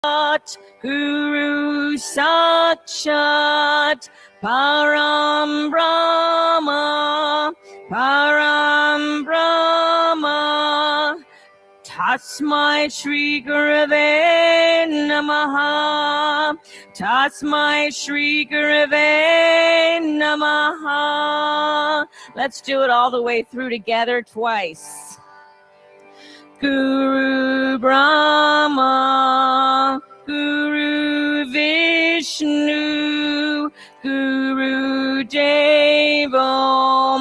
Guru Sakshat Param Brahma, Param Brahma. Tasmai Shri Gurave Namaha, Tasmai Shri Gurave Namaha. Let's do it all the way through together twice. Guru Brahma, Guru Vishnu, Guru Devo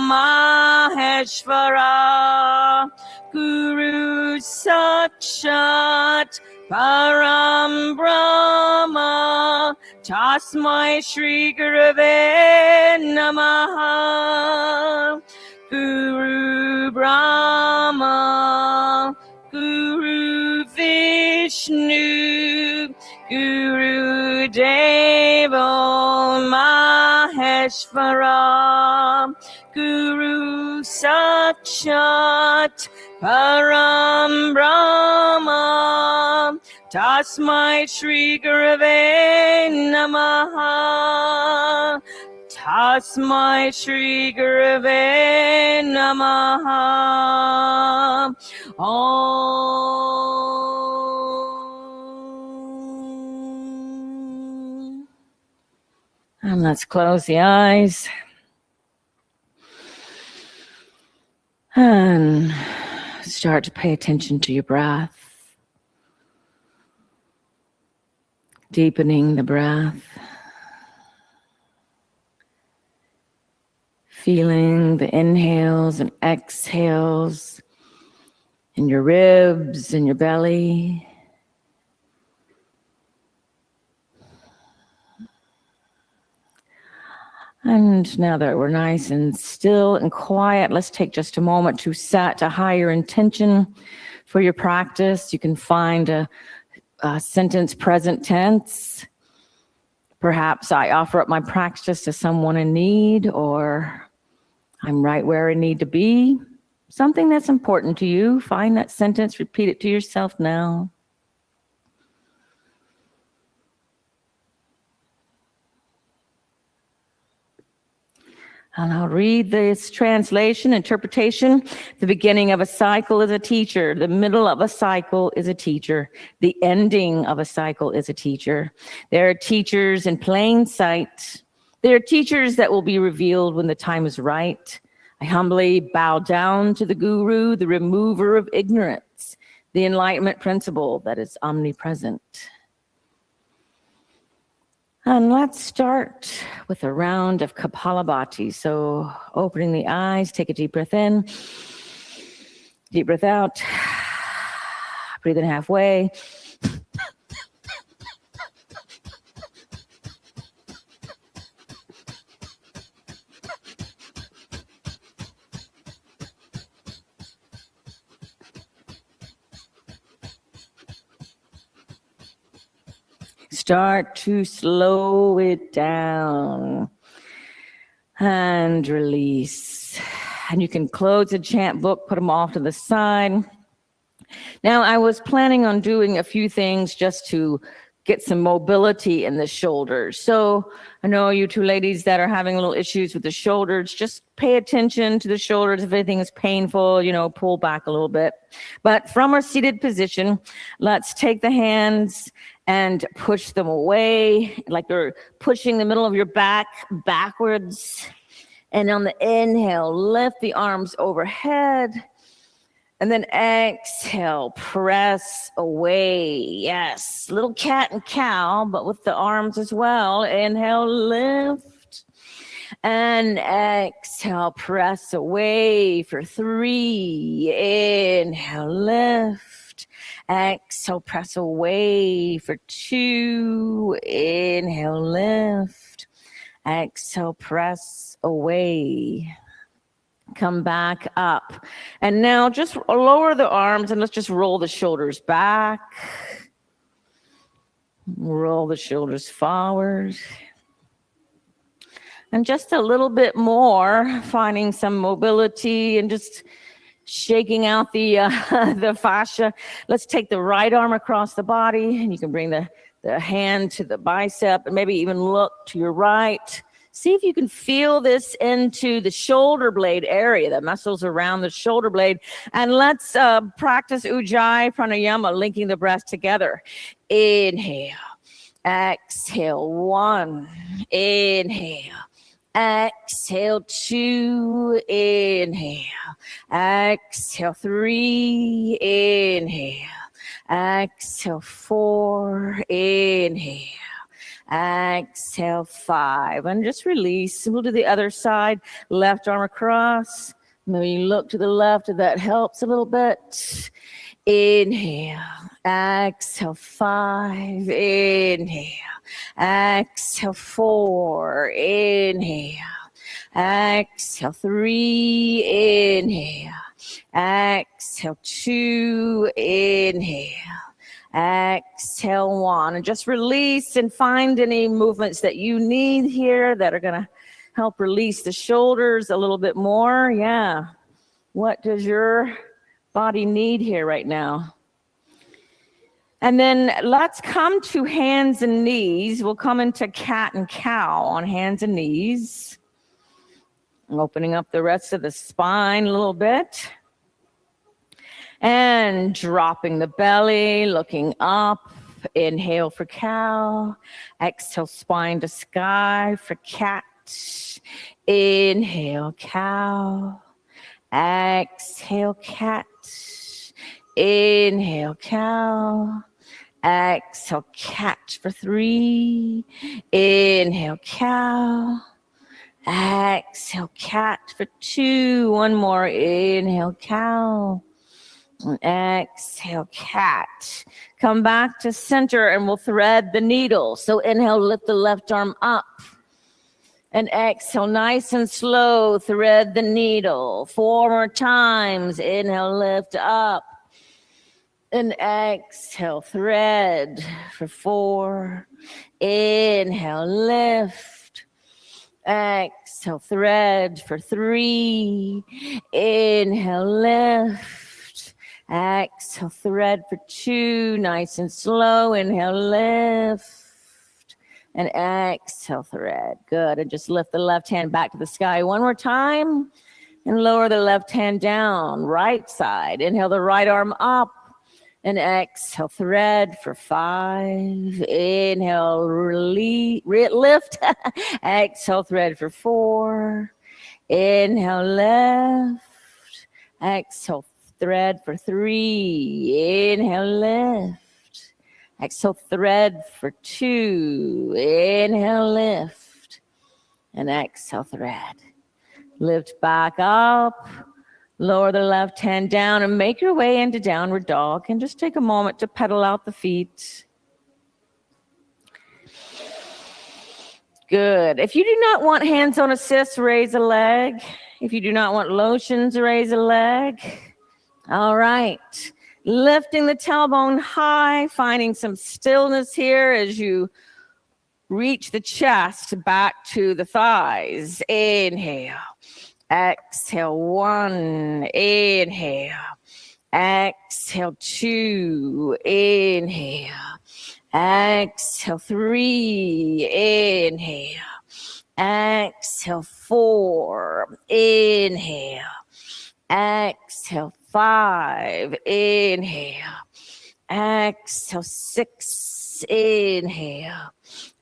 Maheshvara, Guru Sakshat Param Brahma, Tasmai Shri Gurave Namaha. Guru Brahma, Guru Vishnu, Guru Devo Maheshvara, Guru Sakshat Param Brahma, Tasmai Shri Gurave Namaha, Tasmai Shri Gurave Namaha. Om. And let's close the eyes. And start to pay attention to your breath. Deepening the breath. Feeling the inhales and exhales in your ribs and your belly. And now that we're nice and still and quiet, let's take just a moment to set a higher intention for your practice. You can find a sentence present tense. Perhaps I offer up my practice to someone in need, or I'm right where I need to be. Something that's important to you. Find that sentence, repeat it to yourself now. And I'll read this translation, interpretation. The beginning of a cycle is a teacher. The middle of a cycle is a teacher. The ending of a cycle is a teacher. There are teachers in plain sight. There are teachers that will be revealed when the time is right. I humbly bow down to the Guru, the remover of ignorance, the enlightenment principle that is omnipresent. And let's start with a round of Kapalabhati. So opening the eyes, take a deep breath in, deep breath out, breathe in halfway. Start to slow it down and release. And you can close the chant book, put them off to the side. Now, I was planning on doing a few things just to get some mobility in the shoulders. So I know you two ladies that are having a little issues with the shoulders, just pay attention to the shoulders. If anything is painful, pull back a little bit. But from our seated position, let's take the hands and push them away, like you're pushing the middle of your back backwards. And on the inhale, lift the arms overhead. And then exhale, press away. Yes, little cat and cow, but with the arms as well. Inhale, lift. And exhale, press away for 3. Inhale, lift. Exhale, press away for 2. Inhale, lift. Exhale, press away. Come back up. And now just lower the arms and let's just roll the shoulders back. Roll the shoulders forward. And just a little bit more, finding some mobility and just shaking out the the fascia. Let's take the right arm across the body, and you can bring the hand to the bicep and maybe even look to your right. See if you can feel this into the shoulder blade area, the muscles around the shoulder blade. And let's practice Ujjayi Pranayama, linking the breath together. Inhale, exhale, 1, inhale. Exhale, 2, inhale. Exhale, 3, inhale. Exhale, 4, inhale. Exhale, 5. And just release. We'll do the other side. Left arm across. Maybe look to the left if that helps a little bit. Inhale. Exhale, 5. Inhale. Exhale, 4, inhale. Exhale, 3, inhale. Exhale, 2, inhale. Exhale, 1. And just release and find any movements that you need here that are going to help release the shoulders a little bit more. Yeah. What does your body need here right now? And then let's come to hands and knees. We'll come into cat and cow on hands and knees. Opening up the rest of the spine a little bit. And dropping the belly, looking up. Inhale for cow. Exhale, spine to sky for cat. Inhale, cow. Exhale, cat. Inhale, cow. Exhale, cat for 3. Inhale, cow. Exhale, cat for 2. One more. Inhale, cow. And exhale, cat. Come back to center and we'll thread the needle. So inhale, lift the left arm up. And exhale, nice and slow, thread the needle. 4 more times. Inhale, lift up. And exhale, thread for 4. Inhale, lift. Exhale, thread for 3. Inhale, lift. Exhale, thread for 2. Nice and slow. Inhale, lift. And exhale, thread. Good. And just lift the left hand back to the sky. One more time. And lower the left hand down. Right side. Inhale the right arm up. And exhale, thread for 5. Inhale, lift. Exhale, thread for 4. Inhale, lift. Exhale, thread for 3. Inhale, lift. Exhale, thread for 2. Inhale, lift. And exhale, thread. Lift back up. Lower the left hand down and make your way into downward dog. And just take a moment to pedal out the feet. Good. If you do not want hands-on assist, raise a leg. If you do not want lotions, raise a leg. All right. Lifting the tailbone high, finding some stillness here as you reach the chest back to the thighs. Inhale. Exhale, 1, inhale. Exhale, 2, inhale. Exhale, 3, inhale. Exhale, 4, inhale. Exhale, 5, inhale. Exhale, 6, inhale.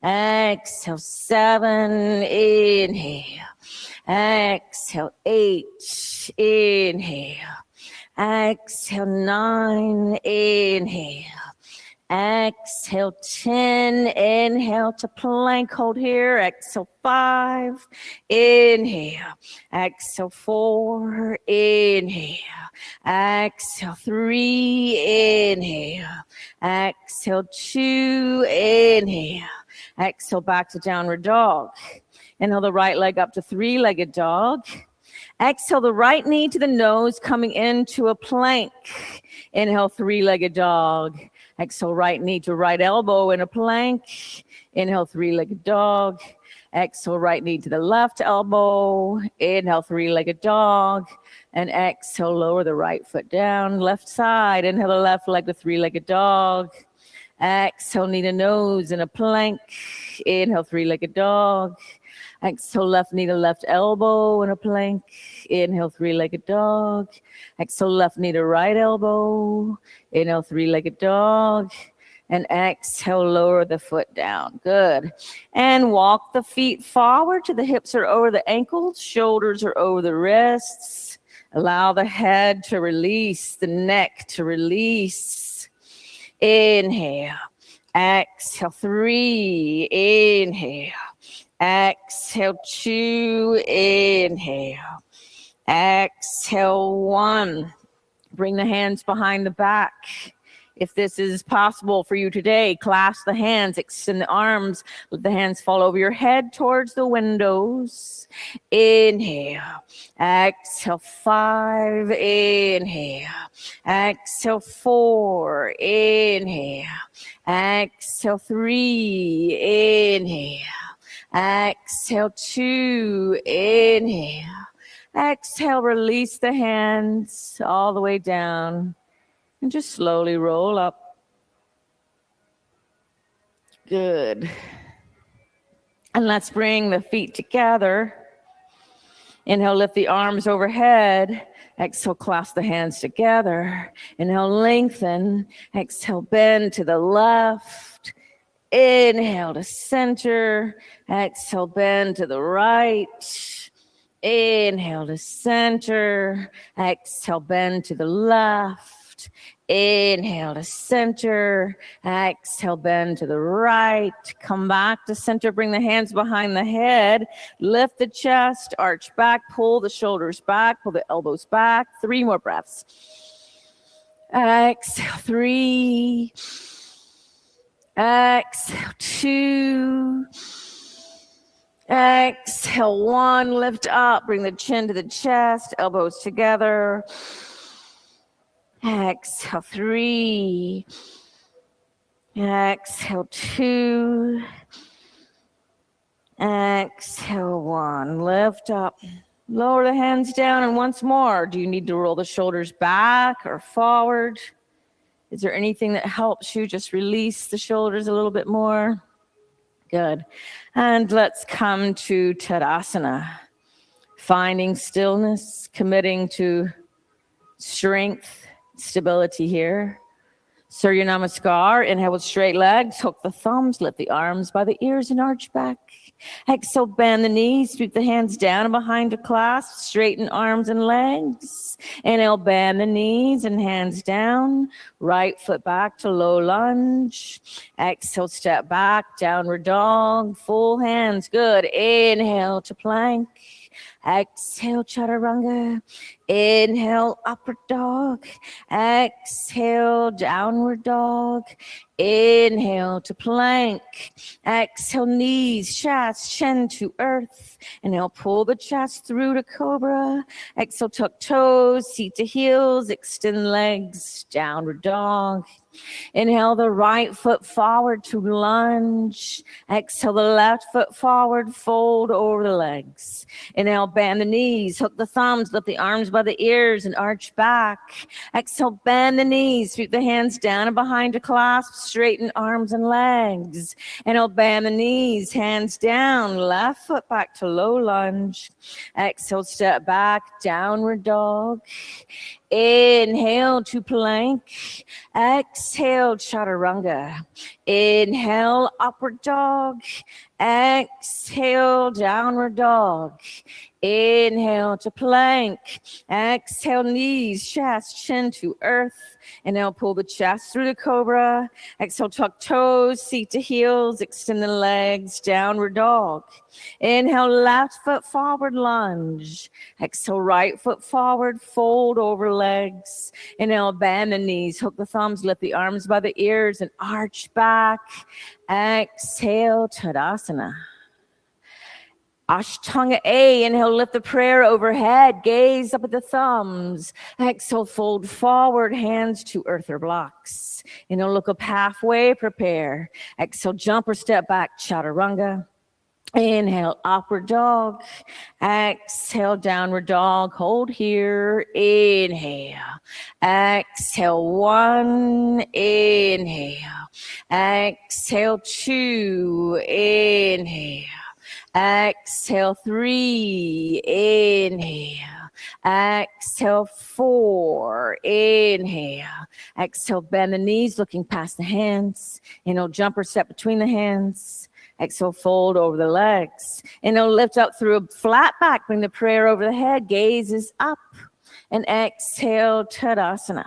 Exhale, 7, inhale. Exhale, 8, inhale. Exhale, 9, inhale. Exhale, 10, inhale to plank, hold here. Exhale, 5, inhale. Exhale, 4, inhale. Exhale, 3, inhale. Exhale, 2, inhale. Exhale, back to downward dog. Inhale the right leg up to 3-legged dog. Exhale the right knee to the nose, coming into a plank. Inhale, 3-legged dog. Exhale, right knee to right elbow in a plank. Inhale, 3-legged dog. Exhale, right knee to the left elbow. Inhale, three-legged dog. And exhale, lower the right foot down. Left side, inhale the left leg to three-legged dog. Exhale, knee to nose in a plank. Inhale, three-legged dog. Exhale, left knee to left elbow in a plank. Inhale, three-legged dog. Exhale, left knee to right elbow. Inhale, three-legged dog. And exhale, lower the foot down. Good. And walk the feet forward till the hips are over the ankles, shoulders are over the wrists. Allow the head to release, the neck to release. Inhale. Exhale, 3. Inhale. Exhale, 2. Inhale. Exhale, 1. Bring the hands behind the back. If this is possible for you today, clasp the hands, extend the arms, let the hands fall over your head towards the windows. Inhale. Exhale, 5. Inhale. Exhale, 4. Inhale. Exhale, 3. Inhale. Exhale, 2. Inhale. Exhale, release the hands all the way down. And just slowly roll up. Good. And let's bring the feet together. Inhale, lift the arms overhead. Exhale, clasp the hands together. Inhale, lengthen. Exhale, bend to the left. Inhale to center. Exhale, bend to the right. Inhale to center. Exhale, bend to the left. Inhale to center. Exhale, bend to the right. Come back to center. Bring the hands behind the head. Lift the chest. Arch back. Pull the shoulders back. Pull the elbows back. 3 more breaths. Exhale, 3. Exhale, 2. Exhale, 1. Lift up. Bring the chin to the chest. Elbows together. Exhale, 3. Exhale, 2. Exhale, 1. Lift up. Lower the hands down. And once more, do you need to roll the shoulders back or forward? Is there anything that helps you just release the shoulders a little bit more? Good. And let's come to Tadasana. Finding stillness, committing to strength, stability here. Surya Namaskar. Inhale with straight legs. Hook the thumbs. Lift the arms by the ears and arch back. Exhale, bend the knees. Sweep the hands down and behind to clasp. Straighten arms and legs. Inhale, bend the knees and hands down. Right foot back to low lunge. Exhale, step back. Downward dog. Full hands. Good. Inhale to plank. Exhale, chaturanga. Inhale, upward dog. Exhale, downward dog. Inhale to plank. Exhale, knees, chest, chin to earth. Inhale, pull the chest through to cobra. Exhale, tuck toes, seat to heels, extend legs, downward dog. Inhale the right foot forward to lunge. Exhale the left foot forward, fold over the legs. Inhale, bend the knees, hook the thumbs, lift the arms by the ears and arch back. Exhale, bend the knees, sweep the hands down and behind to clasp, straighten arms and legs. Inhale, bend the knees, hands down, left foot back to low lunge. Exhale, step back, downward dog. Inhale to plank. Exhale, chaturanga. Inhale, upward dog. Exhale, downward dog. Inhale to plank. Exhale, knees, chest, chin to earth. Inhale, pull the chest through the cobra. Exhale, tuck toes, seat to heels, extend the legs, downward dog. Inhale, left foot forward, lunge. Exhale, right foot forward, fold over legs. Inhale, bend the knees, hook the thumbs, lift the arms by the ears and arch back. Exhale, Tadasana. Ashtanga A, inhale, lift the prayer overhead, gaze up at the thumbs. Exhale, fold forward, hands to earth or blocks. Inhale, look up halfway, prepare. Exhale, jump or step back, chaturanga. Inhale, upward dog. Exhale, downward dog. Hold here. Inhale. Exhale, 1. Inhale. Exhale, 2. Inhale. Exhale, 3. Inhale. Exhale, 4. Inhale. Exhale, bend the knees, looking past the hands. Inhale, jump or step between the hands. Exhale, fold over the legs. Inhale, lift up through a flat back. Bring the prayer over the head. Gaze is up. And exhale, Tadasana.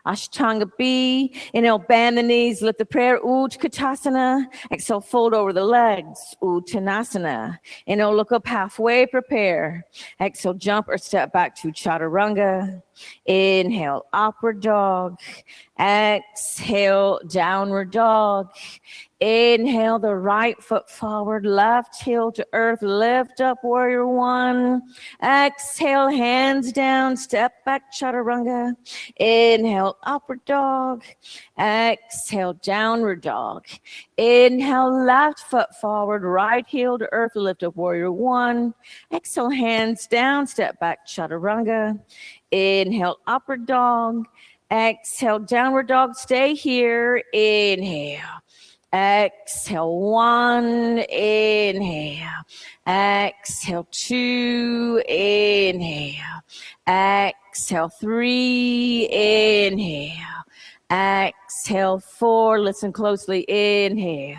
Ashtanga B. Inhale, bend the knees. Lift the prayer. Utkatasana. Exhale, fold over the legs. Uttanasana. Inhale, look up halfway. Prepare. Exhale, jump or step back to Chaturanga. Inhale, upward dog. Exhale, downward dog. Inhale, the right foot forward, left heel to earth, lift up, warrior 1. Exhale, hands down, step back, chaturanga. Inhale, upward dog. Exhale, downward dog. Inhale, left foot forward, right heel to earth, lift up, warrior 1. Exhale, hands down, step back, chaturanga. Inhale, upward dog. Exhale, downward dog, stay here. Inhale. Exhale, 1. Inhale. Exhale, 2. Inhale. Exhale, 3. Inhale. Exhale, 4. Listen closely. Inhale.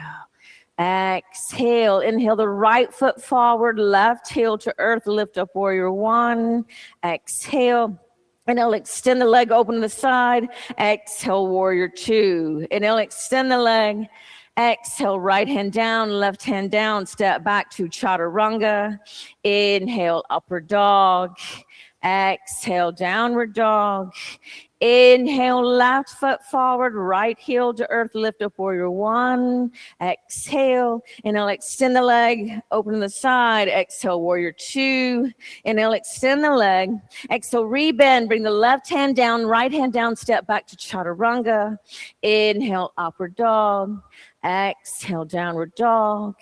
Exhale. Inhale the right foot forward, left heel to earth. Lift up, warrior 1. Exhale. Inhale, extend the leg open to the side. Exhale, warrior 2. Inhale, extend the leg. Exhale, right hand down, left hand down, step back to chaturanga. Inhale, upward dog. Exhale, downward dog. Inhale, left foot forward, right heel to earth, lift up, warrior 1. Exhale, inhale, extend the leg, open to the side. Exhale, warrior 2. Inhale, extend the leg. Exhale, rebend, bring the left hand down, right hand down, step back to chaturanga. Inhale, upward dog. Exhale, downward dog.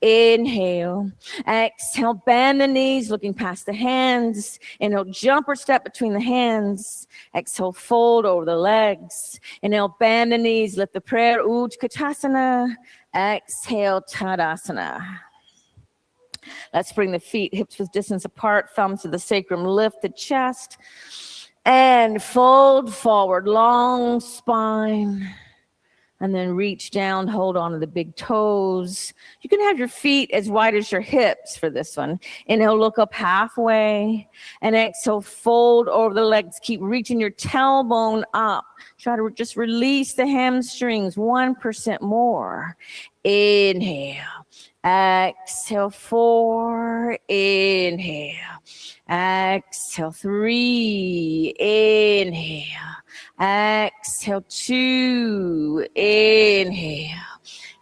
Inhale. Exhale, bend the knees, looking past the hands. Inhale, jump or step between the hands. Exhale, fold over the legs. Inhale, bend the knees, lift the prayer. Utkatasana. Exhale, Tadasana. Let's bring the feet hips width distance apart, thumbs to the sacrum, lift the chest, and fold forward, long spine. And then reach down, hold on to the big toes. You can have your feet as wide as your hips for this one. Inhale, look up halfway. And exhale, fold over the legs. Keep reaching your tailbone up. Try to just release the hamstrings 1% more. Inhale. Exhale, 4. Inhale. Exhale, 3. Inhale. Exhale, 2. Inhale.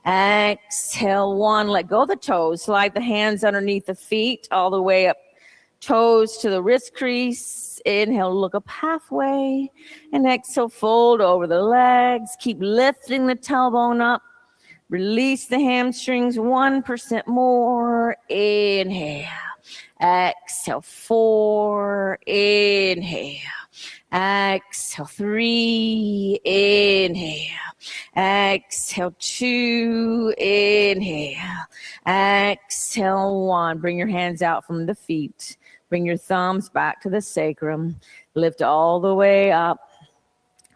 Exhale, 1. Let go of the toes. Slide the hands underneath the feet all the way up. Toes to the wrist crease. Inhale, look up halfway. And exhale, fold over the legs. Keep lifting the tailbone up. Release the hamstrings 1% more. Inhale. Exhale, 4. Inhale. Exhale, 3. Inhale. Exhale, 2. Inhale. Exhale, 1. Bring your hands out from the feet. Bring your thumbs back to the sacrum. Lift all the way up.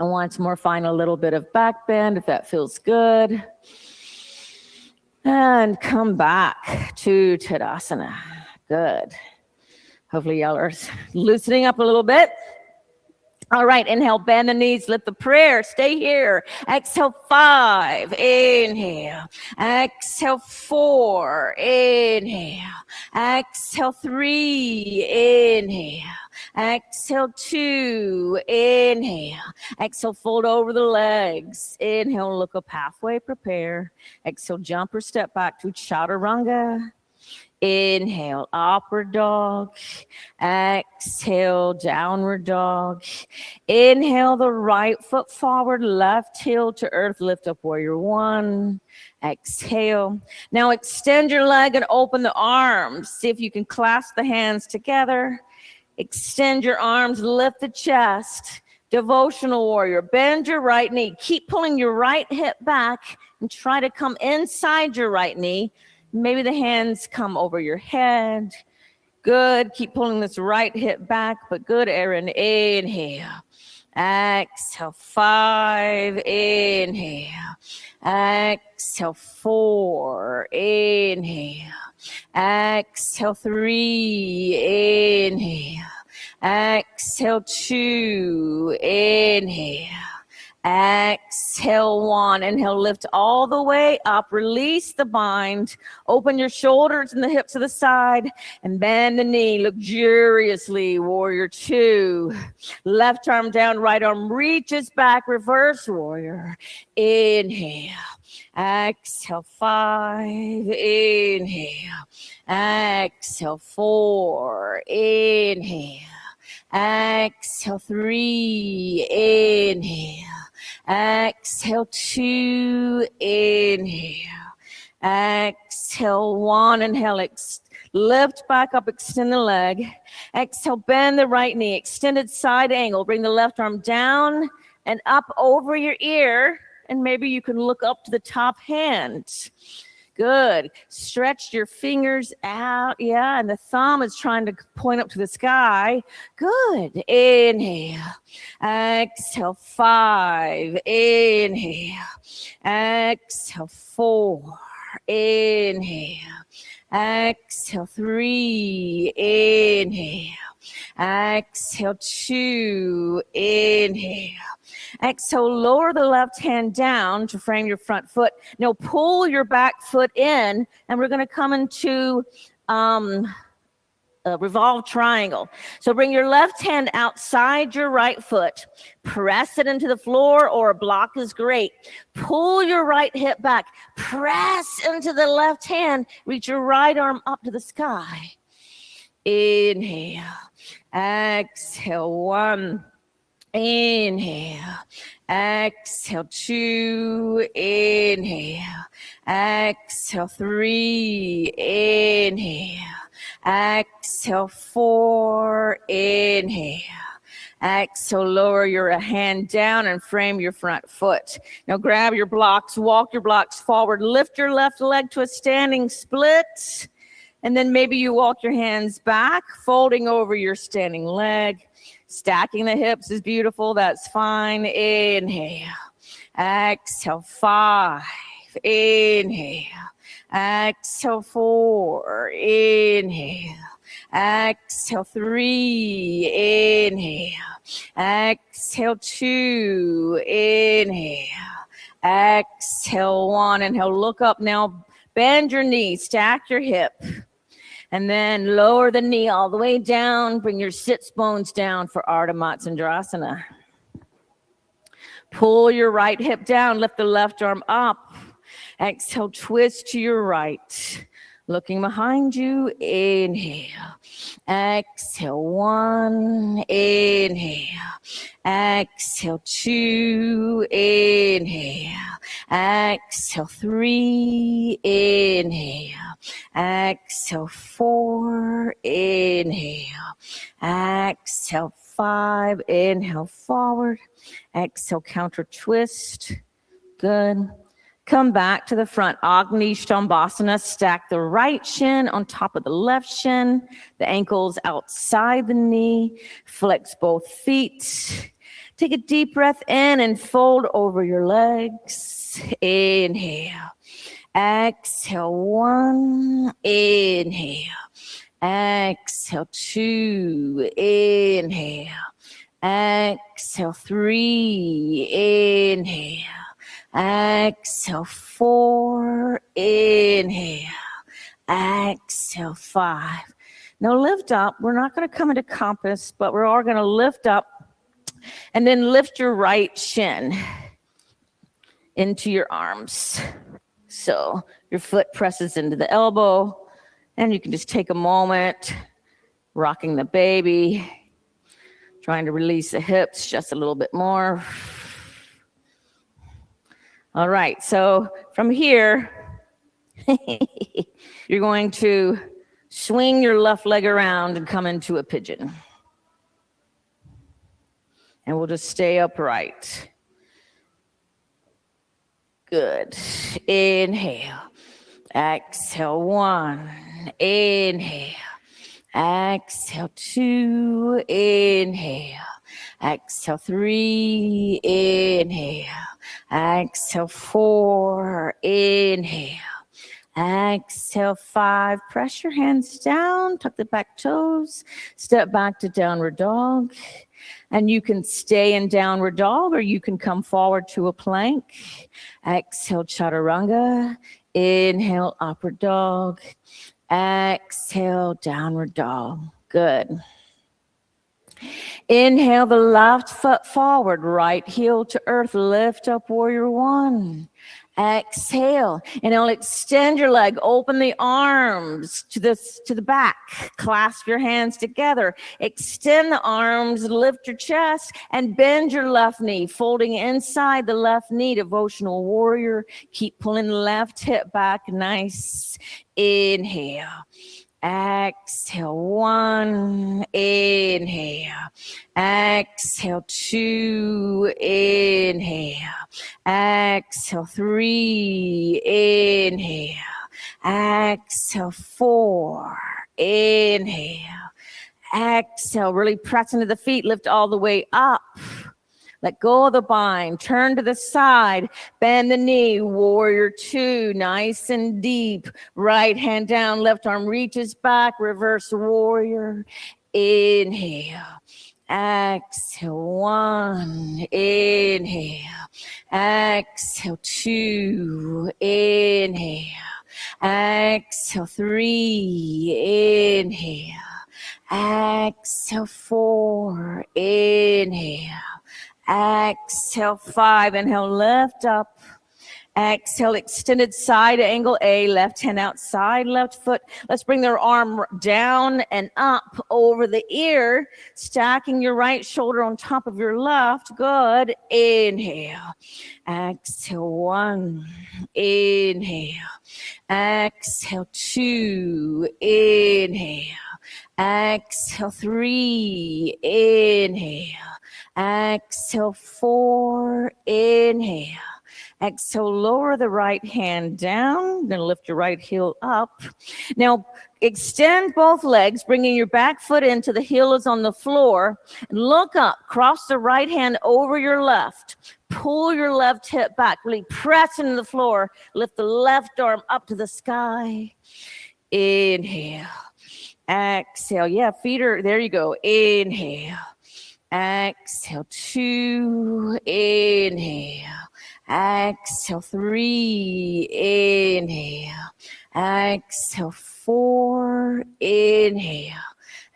And once more, find a little bit of back bend if that feels good. And come back to Tadasana. Good. Hopefully y'all are loosening up a little bit. All right, inhale, bend the knees, lift the prayer, stay here. Exhale, 5, inhale. Exhale, 4, inhale. Exhale, 3, inhale. Exhale, 2, inhale. Exhale, fold over the legs. Inhale, look up halfway, prepare. Exhale, jump or step back to chaturanga. Inhale, upward dog. Exhale, downward dog. Inhale, the right foot forward, left heel to earth, lift up warrior one. Exhale. Now extend your leg and open the arms. See if you can clasp the hands together. Extend your arms, lift the chest. Devotional warrior, bend your right knee. Keep pulling your right hip back and try to come inside your right knee. Maybe the hands come over your head. Good. Keep pulling this right hip back, but good, Aaron. Inhale. Exhale. 5. Inhale. Exhale. 4. Inhale. Exhale. 3. Inhale. Exhale. 2. Inhale. Exhale, 1. Inhale, lift all the way up. Release the bind. Open your shoulders and the hips to the side and bend the knee luxuriously. Warrior 2. Left arm down, right arm reaches back. Reverse warrior. Inhale. Exhale. 5. Inhale. Exhale. 4. Inhale. Exhale. 3. Inhale. Exhale. 2. Inhale. Exhale. 1. Inhale. Lift back up. Extend the leg. Exhale. Bend the right knee. Extended side angle. Bring the left arm down and up over your ear. And maybe you can look up to the top hand. Good. Stretch your fingers out. Yeah, and the thumb is trying to point up to the sky. Good. Inhale. Exhale. 5. Inhale. Exhale. 4. Inhale. Exhale. 3. Inhale. Exhale. 2. Inhale. Exhale, lower the left hand down to frame your front foot. Now pull your back foot in, and we're going to come into a revolved triangle. So bring your left hand outside your right foot. Press it into the floor, or a block is great. Pull your right hip back. Press into the left hand. Reach your right arm up to the sky. Inhale. Exhale. 1. Inhale. Exhale. 2. Inhale. Exhale. 3. Inhale. Exhale. 4. Inhale. Exhale. Lower your hand down and frame your front foot. Now grab your blocks, walk your blocks forward, lift your left leg to a standing split. And then maybe you walk your hands back, folding over your standing leg. Stacking the hips is beautiful. That's fine. Inhale. Exhale. 5. Inhale. Exhale. 4. Inhale. Exhale. 3. Inhale. Exhale. 2. Inhale. Exhale. 1. Inhale. Look up now. Bend your knees. Stack your hip. And then lower the knee all the way down. Bring your sits bones down for Ardha Matsyendrasana. Pull your right hip down. Lift the left arm up. Exhale, twist to your right. Looking behind you, inhale. Exhale, 1. Inhale. Exhale, 2. Inhale. Exhale, 3. Inhale. Exhale, 4. Inhale. Exhale, 5. Inhale, forward. Exhale, counter twist. Good. Come back to the front. Agni Shambhasana. Stack the right shin on top of the left shin. The ankles outside the knee. Flex both feet. Take a deep breath in and fold over your legs. Inhale. Exhale, 1. Inhale. Exhale, 2. Inhale. Exhale, 3. Inhale. Exhale, 4. Inhale. Exhale, 5. Now lift up. We're not going to come into compass, but we're all going to lift up and then lift your right shin into your arms. So your foot presses into the elbow. And you can just take a moment, rocking the baby, trying to release the hips just a little bit more. All right, so from here, you're going to swing your left leg around and come into a pigeon. And we'll just stay upright. Good. Inhale. Exhale, 1. Inhale. Exhale, 2. Inhale. Exhale, 3. Inhale. Exhale, 4. Inhale. Exhale, 5. Press your hands down. Tuck the back toes. Step back to downward dog. And you can stay in downward dog, or you can come forward to a plank. Exhale, chaturanga. Inhale, upward dog. Exhale, downward dog. Good. Inhale the left foot forward, right heel to earth. Lift up, warrior 1. Exhale, and now extend your leg, open the arms to the back, clasp your hands together, extend the arms, lift your chest, and bend your left knee, folding inside the left knee, devotional warrior. Keep pulling the left hip back, nice. Inhale. Exhale, 1. Inhale. Exhale, 2. Inhale. Exhale, 3. Inhale. Exhale, 4. Inhale. Exhale, really press into the feet, lift all the way up. Let go of the bind, turn to the side, bend the knee, warrior 2, nice and deep. Right hand down, left arm reaches back, reverse warrior. Inhale, exhale, 1, inhale, exhale, 2, inhale, exhale, 3, inhale, exhale, 4, inhale. Exhale, 5. Inhale, lift up. Exhale, extended side angle A, left hand outside, left foot. Let's bring their arm down and up over the ear, stacking your right shoulder on top of your left. Good. Inhale. Exhale, 1. Inhale. Exhale, 2. Inhale. Exhale, 3. Inhale. Exhale, 4. Inhale. Exhale, lower the right hand down. Then lift your right heel up. Now, extend both legs, bringing your back foot into the heel is on the floor. And look up. Cross the right hand over your left. Pull your left hip back. Really press into the floor. Lift the left arm up to the sky. Inhale. Exhale. Yeah, feet are, there you go. Inhale. Exhale, 2, inhale. Exhale, 3, inhale. Exhale, 4, inhale.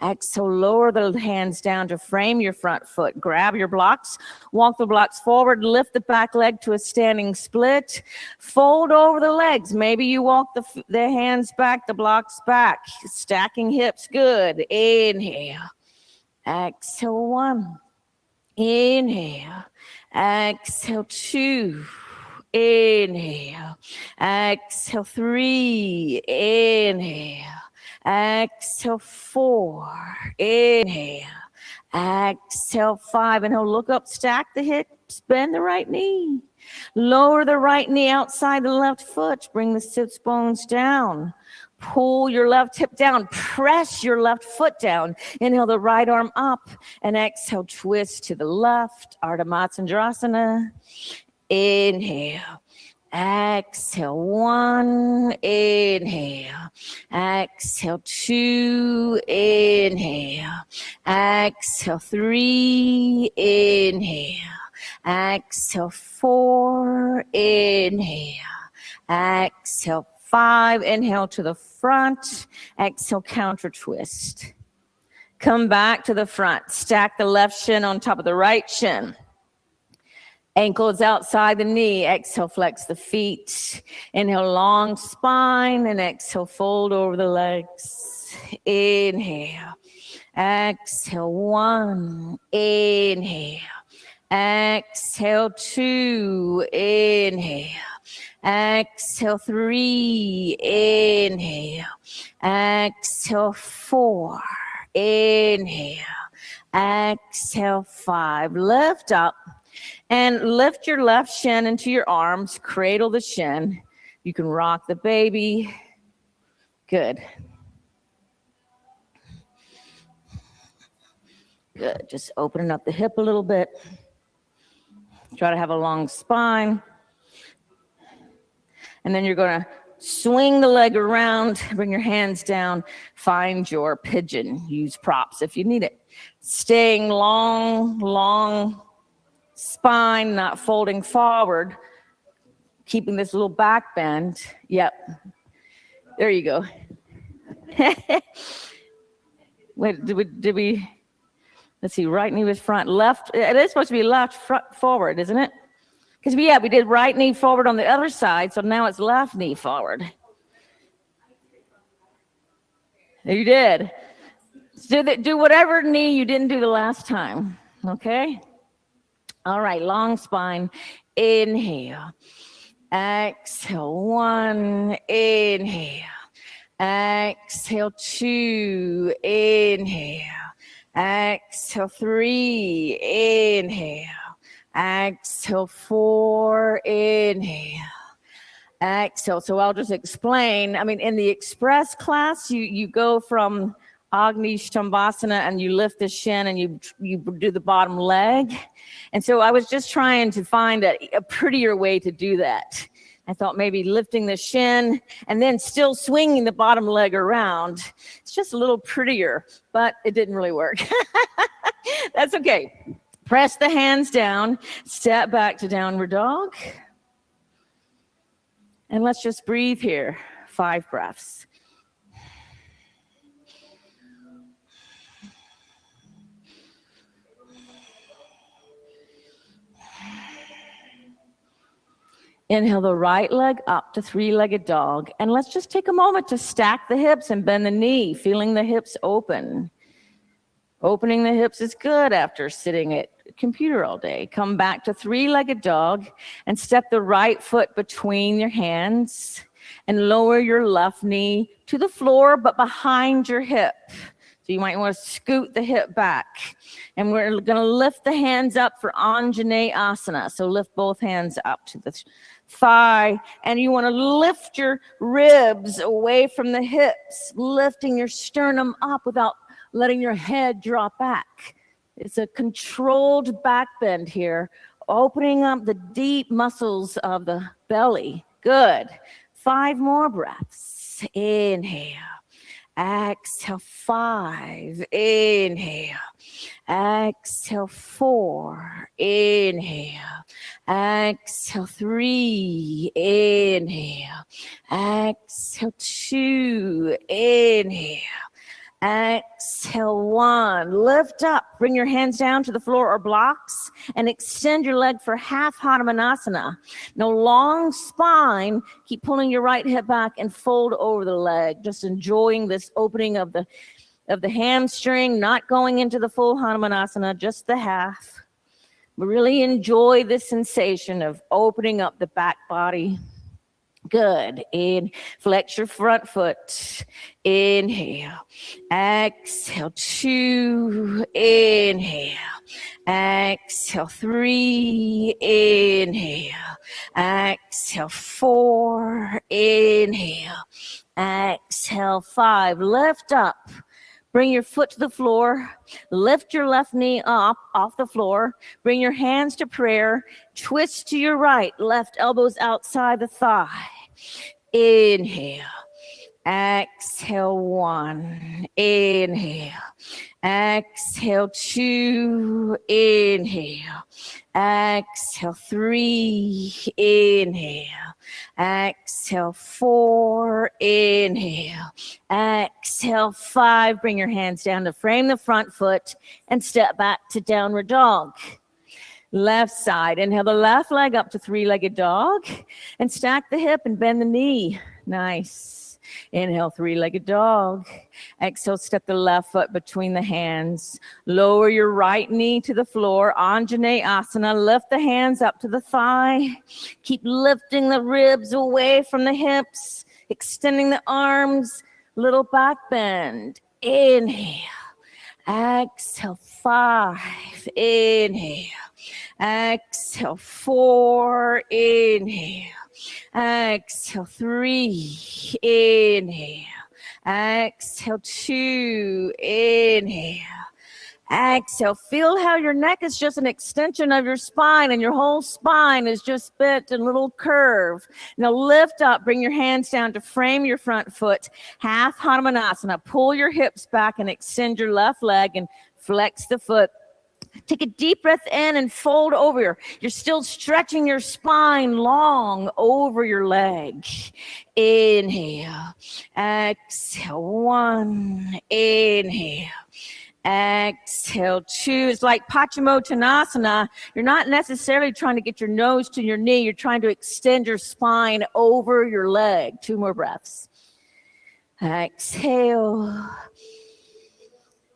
Exhale, lower the hands down to frame your front foot. Grab your blocks, walk the blocks forward, lift the back leg to a standing split. Fold over the legs. Maybe you walk the hands back, the blocks back. Stacking hips, good. Inhale. Exhale, 1. Inhale. Exhale, 2. Inhale. Exhale, 3. Inhale. Exhale, 4. Inhale. Exhale, 5. Inhale, look up, stack the hips, bend the right knee. Lower the right knee outside the left foot. Bring the sits bones down. Pull your left hip down. Press your left foot down. Inhale the right arm up. And exhale, twist to the left. Ardha Matsyendrasana. Inhale. Exhale, 1. Inhale. Exhale, 2. Inhale. Exhale, 3. Inhale. Exhale, 4. Inhale. Exhale, 5. Inhale to the front. Exhale, counter twist. Come back to the front. Stack the left shin on top of the right shin. Ankles outside the knee. Exhale, flex the feet. Inhale, long spine, and exhale, fold over the legs. Inhale. Exhale, 1. Inhale. Exhale, 2. Inhale. Exhale, 3. Inhale. Exhale, 4. Inhale. Exhale, 5. Lift up and lift your left shin into your arms. Cradle the shin. You can rock the baby. Good. Good. Just opening up the hip a little bit. Try to have a long spine. And then you're going to swing the leg around, bring your hands down, find your pigeon. Use props if you need it. Staying long spine, not folding forward. Keeping this little back bend. Yep. There you go. Wait, did we? Let's see, right knee was front, left. It is supposed to be left front forward, isn't it? Because we did right knee forward on the other side, so now it's left knee forward. You did. Do whatever knee you didn't do the last time, okay? All right, long spine. Inhale. Exhale, 1. Inhale. Exhale, 2. Inhale. Exhale, 3. Inhale. Exhale, 4. Inhale. Exhale. So I'll just explain. I mean, in the express class, you go from Agni Shambhasana and you lift the shin and you do the bottom leg. And so I was just trying to find a prettier way to do that. I thought maybe lifting the shin and then still swinging the bottom leg around. It's just a little prettier, but it didn't really work. That's okay. Press the hands down, step back to downward dog. And let's just breathe here, 5 breaths. Inhale the right leg up to 3-legged dog. And let's just take a moment to stack the hips and bend the knee, feeling the hips open. Opening the hips is good after sitting at a computer all day. Come back to 3-legged dog and step the right foot between your hands and lower your left knee to the floor, but behind your hip. So you might want to scoot the hip back. And we're going to lift the hands up for Anjaneyasana. So lift both hands up to the thigh. And you want to lift your ribs away from the hips, lifting your sternum up without letting your head drop back. It's a controlled back bend here, opening up the deep muscles of the belly. Good. 5 more breaths. Inhale. Exhale, 5. Inhale. Exhale, 4. Inhale. Exhale, 3. Inhale. Exhale, 2. Inhale. Exhale, 1. Lift up. Bring your hands down to the floor or blocks and extend your leg for half Hanumanasana. No long spine. Keep pulling your right hip back and fold over the leg. Just enjoying this opening of the hamstring, not going into the full Hanumanasana, just the half. But really enjoy the sensation of opening up the back body. Good. And flex your front foot. Inhale. Exhale. 2. Inhale. Exhale. 3. Inhale. Exhale. 4. Inhale. Exhale. 5. Lift up. Bring your foot to the floor. Lift your left knee up off the floor. Bring your hands to prayer. Twist to your right. Left elbows outside the thigh. Inhale. Exhale. 1. Inhale. Exhale. 2. Inhale. Exhale. 3. Inhale. Exhale. 4. Inhale. Exhale. 5. Bring your hands down to frame the front foot and step back to downward dog. Left side. Inhale the left leg up to three-legged dog and stack the hip and bend the knee. Nice. Inhale, three-legged dog. Exhale, step the left foot between the hands. Lower your right knee to the floor. Anjaneyasana. Lift the hands up to the thigh. Keep lifting the ribs away from the hips. Extending the arms. Little back bend. Inhale. Exhale, 5. Inhale. Exhale, 4. Inhale. Exhale, 3. Inhale. Exhale, 2. Inhale. Exhale. Feel how your neck is just an extension of your spine and your whole spine is just bent in a little curve. Now lift up, bring your hands down to frame your front foot. Half Hanumanasana. Pull your hips back and extend your left leg and flex the foot. Take a deep breath in and fold over. You're still stretching your spine long over your leg. Inhale. Exhale. 1. Inhale. Exhale, 2. It's like Paschimottanasana. You're not necessarily trying to get your nose to your knee. You're trying to extend your spine over your leg. 2 more breaths. Exhale.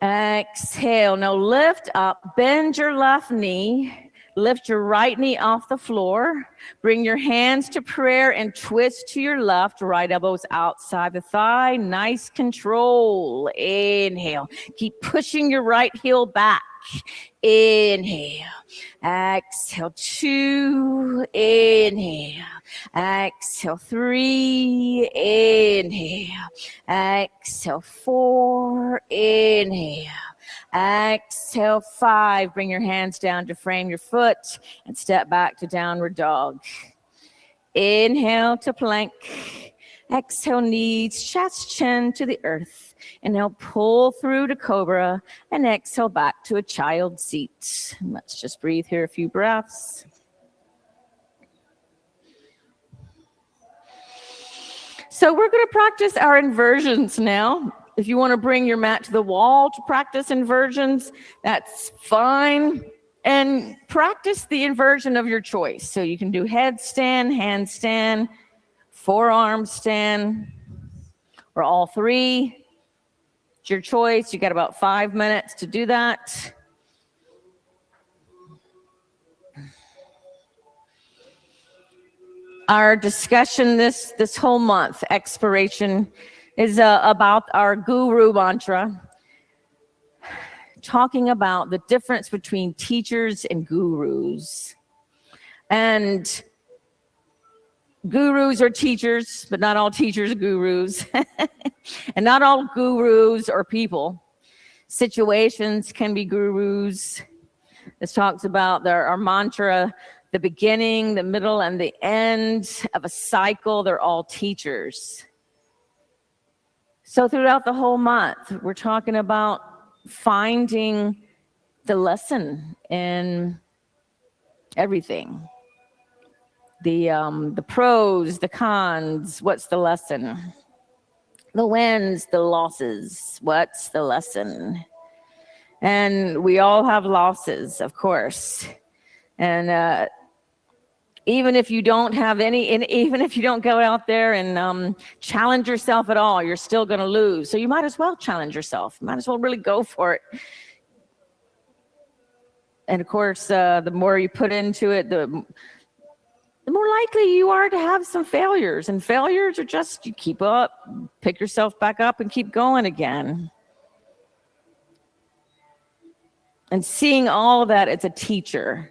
Exhale. Now lift up, bend your left knee, lift your right knee off the floor, bring your hands to prayer and twist to your left, right elbows outside the thigh. Nice control. Inhale. Keep pushing your right heel back. Inhale. Exhale. 2. Inhale. Exhale. 3. Inhale. Exhale. 4. Inhale. Exhale. 5. Bring your hands down to frame your foot and step back to downward dog. Inhale to plank. Exhale, knees, chest, chin to the earth. Inhale, pull through to cobra, and exhale back to a child seat. Let's just breathe here a few breaths. So we're going to practice our inversions now. If you want to bring your mat to the wall to practice inversions, that's fine. And practice the inversion of your choice. So you can do headstand, handstand, forearm stand, or all 3. It's your choice. You got about 5 minutes to do that. Our discussion this whole month, Exploration, is about our guru mantra, talking about the difference between teachers and gurus. And gurus are teachers, but not all teachers are gurus. And not all gurus are people. Situations can be gurus. This talks about our mantra, the beginning, the middle, and the end of a cycle. They're all teachers. So throughout the whole month, we're talking about finding the lesson in everything. The pros, the cons, what's the lesson? The wins, the losses, what's the lesson? And we all have losses, of course. And even if you don't have any, and even if you don't go out there and challenge yourself at all, you're still going to lose. So you might as well challenge yourself. You might as well really go for it. And of course, the more you put into it, the more likely you are to have some failures. And failures are just, you keep up, pick yourself back up and keep going again. And seeing all of that as a teacher,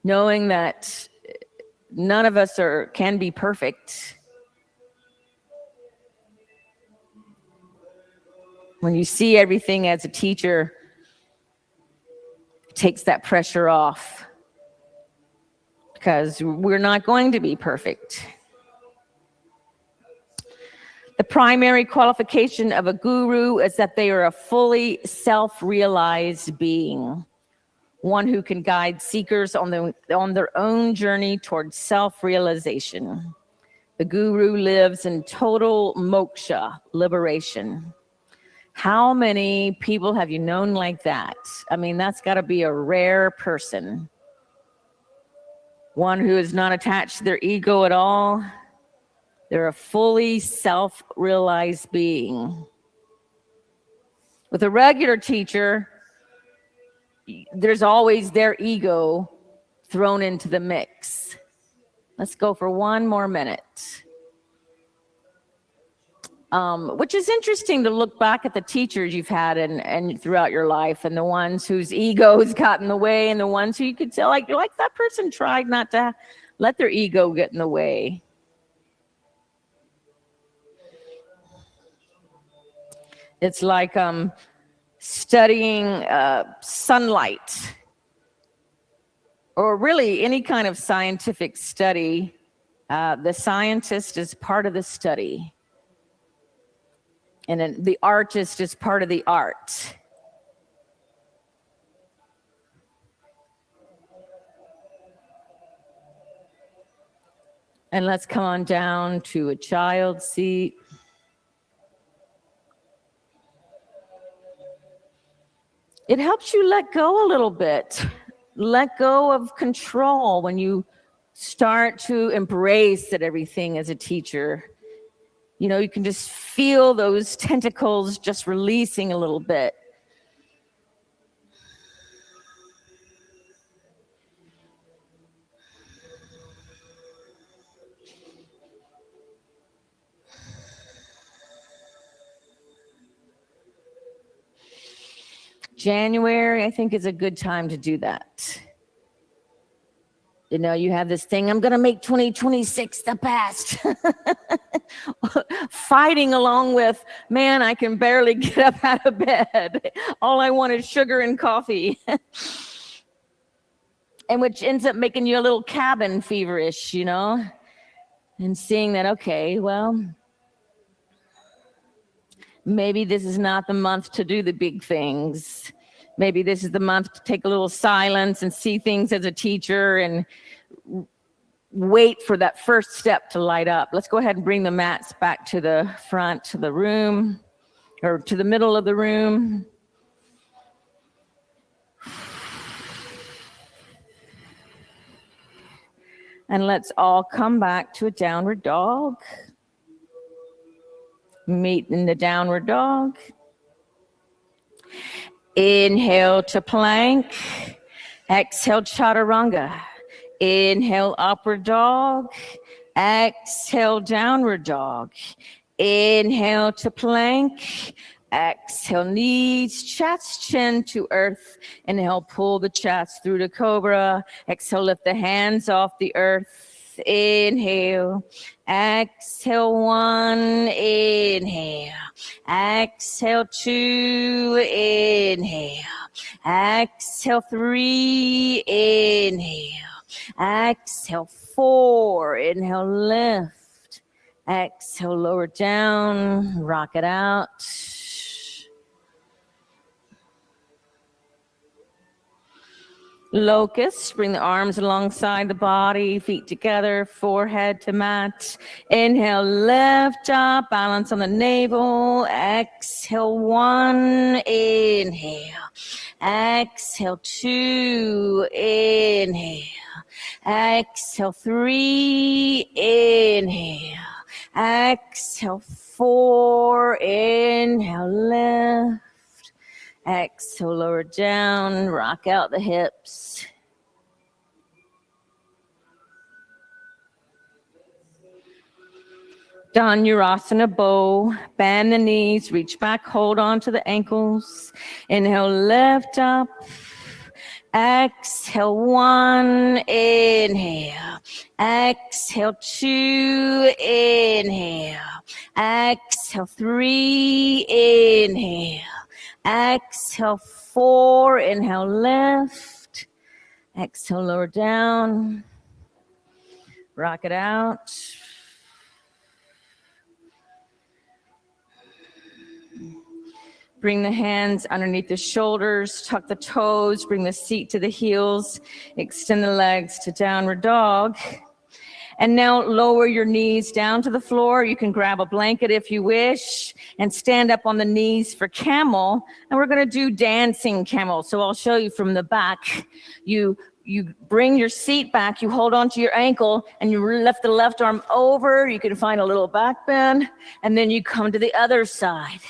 knowing that none of us can be perfect. When you see everything as a teacher, it takes that pressure off. Because we're not going to be perfect. The primary qualification of a guru is that they are a fully self-realized being, one who can guide seekers on their own journey towards self-realization. The guru lives in total moksha, liberation. How many people have you known like that? I mean, that's got to be a rare person. one who is not attached to their ego at all. They're a fully self-realized being. With a regular teacher, there's always their ego thrown into the mix. Let's go for one more minute. Which is interesting to look back at the teachers you've had and throughout your life, and the ones whose egos got in the way, and the ones who you could tell, like that person tried not to let their ego get in the way. It's like studying sunlight, or really any kind of scientific study. The scientist is part of the study. And then the artist is part of the art. And let's come on down to a child seat. It helps you let go a little bit. Let go of control when you start to embrace that everything is a teacher. You know, you can just feel those tentacles just releasing a little bit. January, I think, is a good time to do that. You know, you have this thing, I'm going to make 2026 the best. Fighting along with, man, I can barely get up out of bed. All I want is sugar and coffee. And which ends up making you a little cabin feverish, you know, and seeing that, okay, well, maybe this is not the month to do the big things. Maybe this is the month to take a little silence and see things as a teacher and wait for that first step to light up. Let's go ahead and bring the mats back to the front of the room, or to the middle of the room. And let's all come back to a downward dog. Meet in the downward dog. Inhale to plank. Exhale chaturanga. Inhale upward dog. Exhale downward dog. Inhale to plank. Exhale knees, chest, chin to earth. Inhale, pull the chest through to cobra. Exhale, lift the hands off the earth. Inhale. Exhale, one. Inhale. Exhale, two. Inhale. Exhale, three. Inhale. Exhale, four. Inhale, lift. Exhale, lower down. Rock it out. Locust, bring the arms alongside the body, feet together, forehead to mat. Inhale, lift up, balance on the navel. Exhale, one. Inhale. Exhale, two. Inhale. Exhale, three. Inhale. Exhale, four. Inhale, lift. Exhale, lower down, rock out the hips. Dhanurasana bow, bend the knees, reach back, hold on to the ankles. Inhale, lift up. Exhale, one. Inhale. Exhale, two. Inhale. Exhale, three. Inhale. Exhale, four. Inhale, lift. Exhale, lower down. Rock it out. Bring the hands underneath the shoulders, tuck the toes, bring the seat to the heels, extend the legs to downward dog. And now lower your knees down to the floor. You can grab a blanket if you wish and stand up on the knees for camel. And we're going to do dancing camel. So I'll show you from the back. You you bring your seat back, you hold onto your ankle, and you lift the left arm over. You can find a little back bend, and then you come to the other side.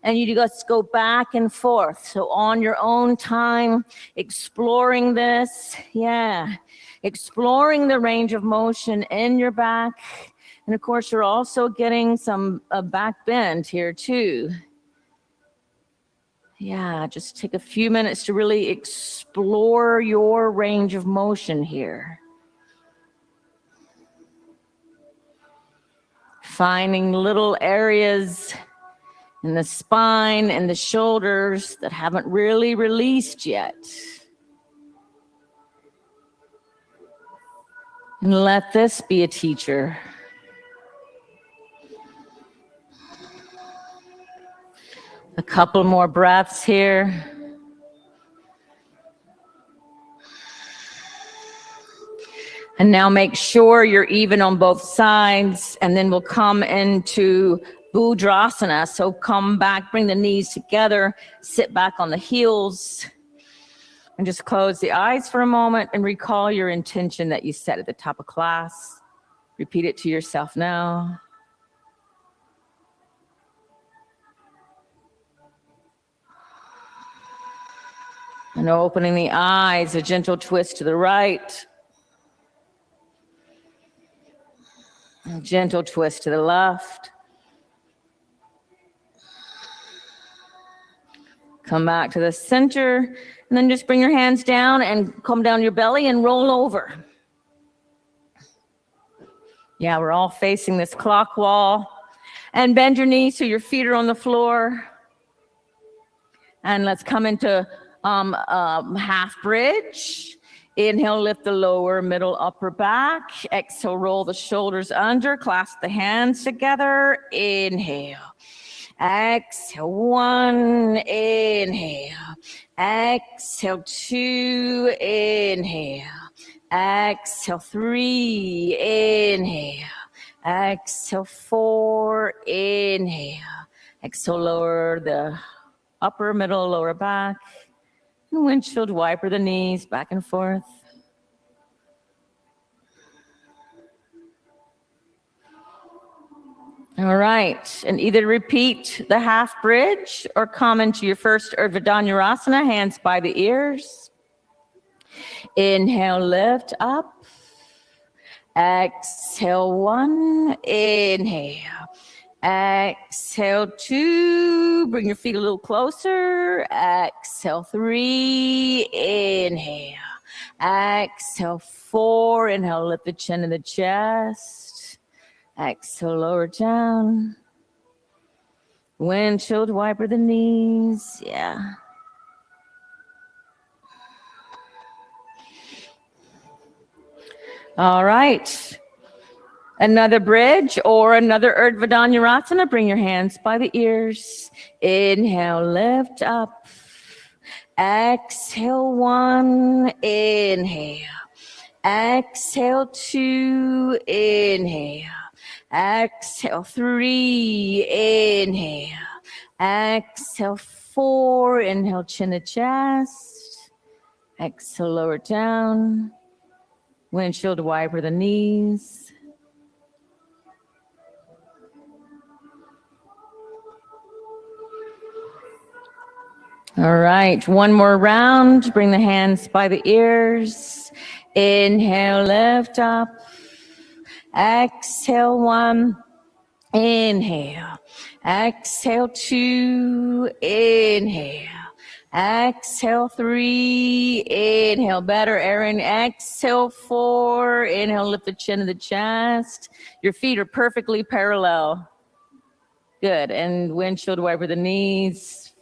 And you just go back and forth. So on your own time, exploring this, exploring the range of motion in your back. And of course, you're also getting some back bend here too. Yeah, just take a few minutes to really explore your range of motion here. Finding little areas in the spine and the shoulders that haven't really released yet. And let this be a teacher. A couple more breaths here. And now make sure you're even on both sides, and then we'll come into Budrasana. So come back, bring the knees together, sit back on the heels, and just close the eyes for a moment and recall your intention that you set at the top of class. Repeat it to yourself now. And opening the eyes, a gentle twist to the right. A gentle twist to the left. Come back to the center, and then just bring your hands down and come down your belly and roll over. Yeah, we're all facing this clock wall. And bend your knees so your feet are on the floor. And let's come into half bridge. Inhale, lift the lower, middle, upper back. Exhale, roll the shoulders under, clasp the hands together. Inhale. Exhale, 1, inhale. Exhale, 2, inhale. Exhale, 3, inhale. Exhale, 4, inhale. Exhale, lower the upper, middle, lower back. And windshield wiper the knees back and forth. All right, and either repeat the half bridge or come into your first Urdhva hands by the ears. Inhale, lift up. Exhale, 1, inhale. Exhale, 2, bring your feet a little closer. Exhale, 3, inhale. Exhale, 4, inhale, lift the chin and the chest. Exhale, lower down. Windshield wiper the knees, yeah. All right. Another bridge or another Urdhva Dhanurasana. Bring your hands by the ears. Inhale, lift up. Exhale, 1, inhale. Exhale, 2, inhale. Exhale, 3, inhale. Exhale, 4, inhale, chin to chest. Exhale, lower down. Windshield wiper the knees. All right, one more round. Bring the hands by the ears. Inhale, lift up. Exhale, 1. Inhale. Exhale, 2. Inhale. Exhale, 3. Inhale, better, Erin. Exhale, 4. Inhale, lift the chin to the chest. Your feet are perfectly parallel. Good, and windshield wiper the knees.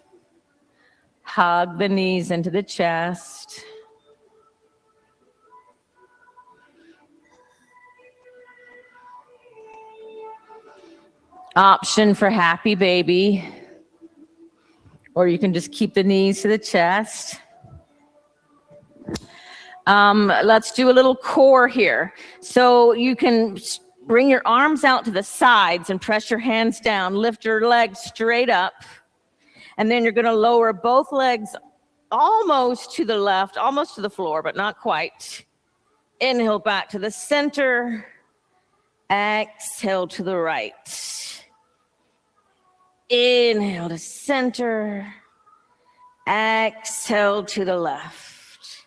Hug the knees into the chest. Option for happy baby. Or you can just keep the knees to the chest. Let's do a little core here. So you can bring your arms out to the sides and press your hands down. Lift your legs straight up. And then you're going to lower both legs almost to the left, almost to the floor, but not quite. Inhale back to the center. Exhale to the right. Inhale to center. Exhale to the left.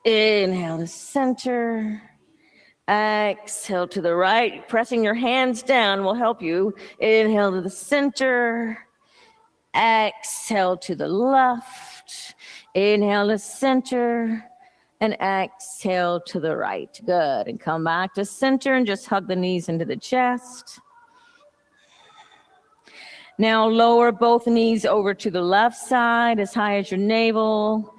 Inhale to center. Exhale to the right. Pressing your hands down will help you. Inhale to the center. Exhale to the left. Inhale to center. And exhale to the right. Good. And come back to center and just hug the knees into the chest. Now lower both knees over to the left side as high as your navel.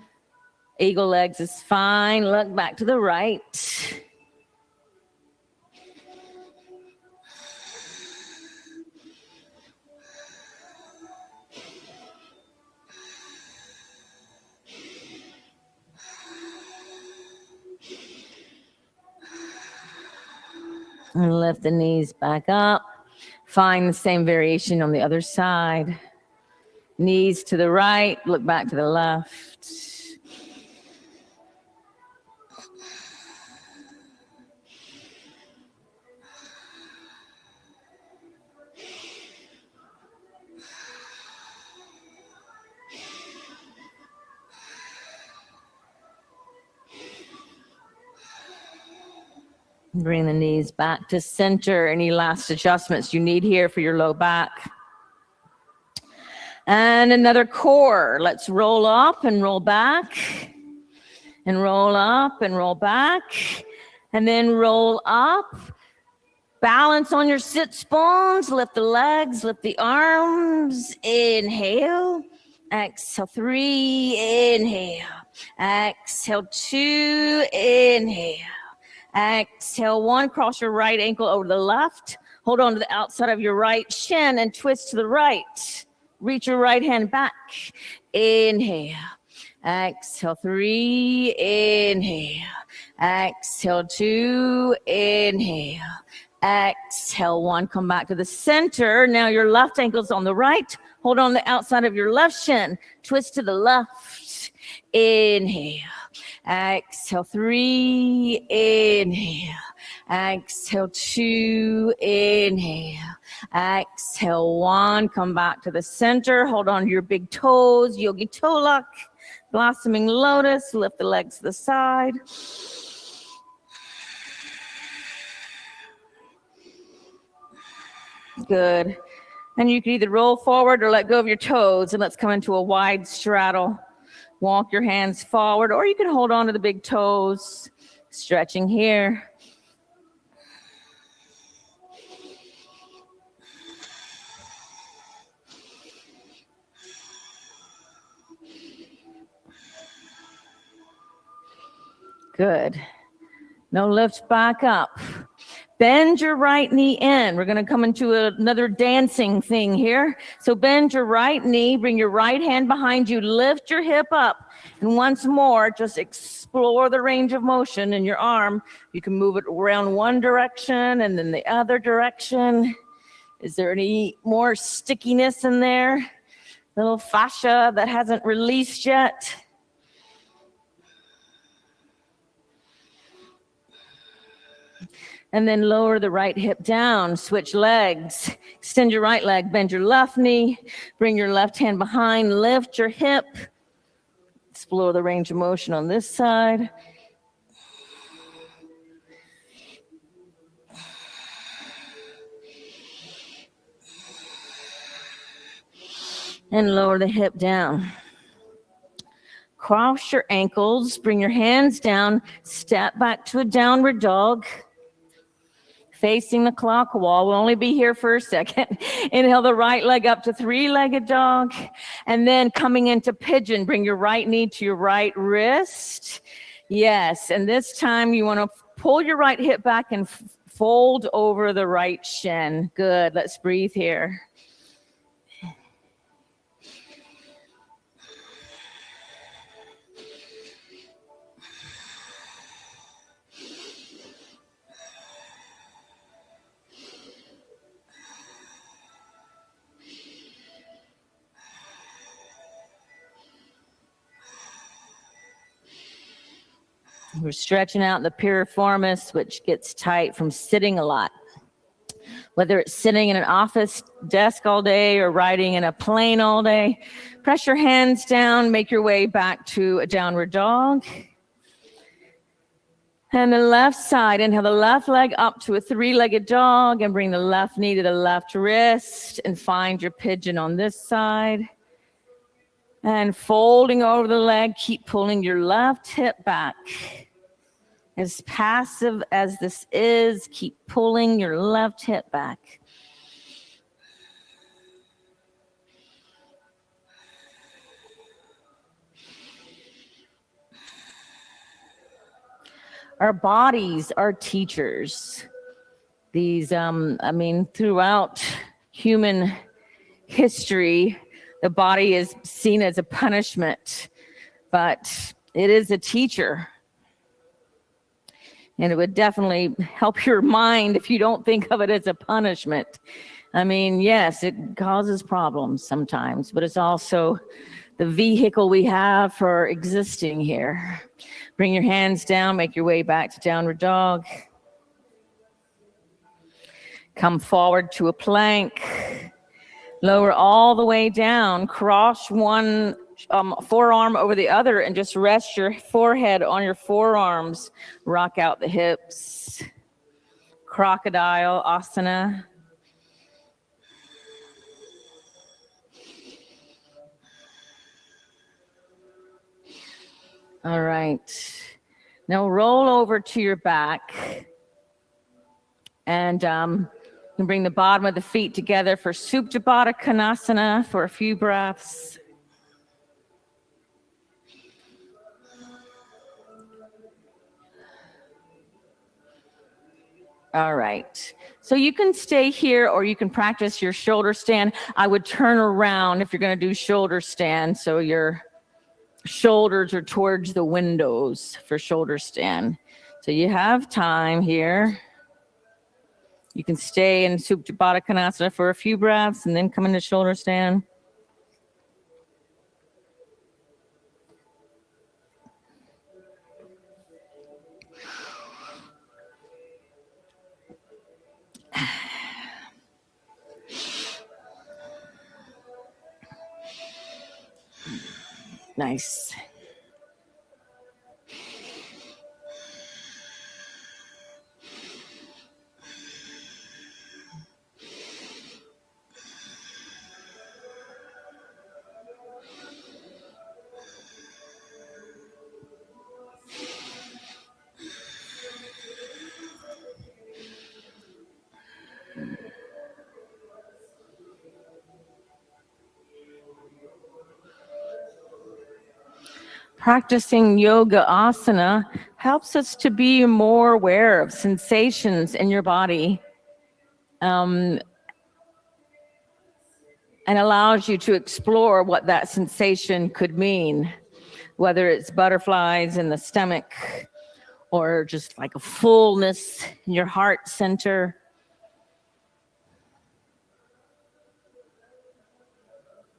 Eagle legs is fine. Look back to the right. And lift the knees back up. Find the same variation on the other side. Knees to the right, look back to the left. Bring the knees back to center. Any last adjustments you need here for your low back? And another core. Let's roll up and roll back. And roll up and roll back. And then roll up. Balance on your sit bones. Lift the legs, lift the arms. Inhale. Exhale, 3. Inhale. Exhale, 2. Inhale. Exhale, 1. Cross your right ankle over the left. Hold on to the outside of your right shin and twist to the right. Reach your right hand back. Inhale. Exhale, 3. Inhale. Exhale, 2. Inhale. Exhale, 1. Come back to the center. Now your left ankle's on the right. Hold on the outside of your left shin. Twist to the left. Inhale. Exhale, 3. Inhale. Exhale, 2. Inhale. Exhale, 1. Come back to the center. Hold on to your big toes. Yogi toe lock. Blossoming lotus. Lift the legs to the side. Good. And you can either roll forward or let go of your toes. And let's come into a wide straddle. Walk your hands forward, or you can hold on to the big toes. Stretching here. Good. Now lift back up. Bend your right knee in. We're going to come into another dancing thing here. So bend your right knee, bring your right hand behind you, lift your hip up. And once more, just explore the range of motion in your arm. You can move it around one direction and then the other direction. Is there any more stickiness in there? Little fascia that hasn't released yet? And then lower the right hip down, switch legs. Extend your right leg, bend your left knee, bring your left hand behind, lift your hip. Explore the range of motion on this side. And lower the hip down. Cross your ankles, bring your hands down, step back to a downward dog. Facing the clock wall. We'll only be here for a second. Inhale the right leg up to three-legged dog. And then coming into pigeon, bring your right knee to your right wrist. Yes, and this time you want to pull your right hip back and fold over the right shin. Good, let's breathe here. We're stretching out the piriformis, which gets tight from sitting a lot. Whether it's sitting in an office desk all day or riding in a plane all day, press your hands down, make your way back to a downward dog. And the left side, inhale the left leg up to a three-legged dog and bring the left knee to the left wrist and find your pigeon on this side. And folding over the leg, keep pulling your left hip back. As passive as this is, keep pulling your left hip back. Our bodies are teachers. These, throughout human history, the body is seen as a punishment, but it is a teacher. And it would definitely help your mind if you don't think of it as a punishment. I mean, yes, it causes problems sometimes, but it's also the vehicle we have for existing here. Bring your hands down, make your way back to downward dog. Come forward to a plank. Lower all the way down. Cross one forearm over the other and just rest your forehead on your forearms. Rock out the hips. Crocodile asana. All right. Now roll over to your back and you can bring the bottom of the feet together for Supta Baddha Konasana for a few breaths. All right. So you can stay here or you can practice your shoulder stand. I would turn around if you're going to do shoulder stand so your shoulders are towards the windows for shoulder stand. So you have time here. You can stay in Supta Baddha Konasana for a few breaths and then come into shoulder stand. Nice. Practicing yoga asana helps us to be more aware of sensations in your body and allows you to explore what that sensation could mean, whether it's butterflies in the stomach or just like a fullness in your heart center.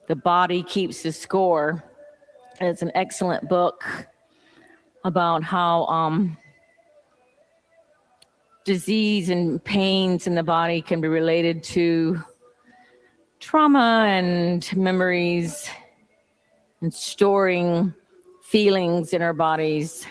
The Body Keeps the Score. It's an excellent book about how disease and pains in the body can be related to trauma and memories and storing feelings in our bodies.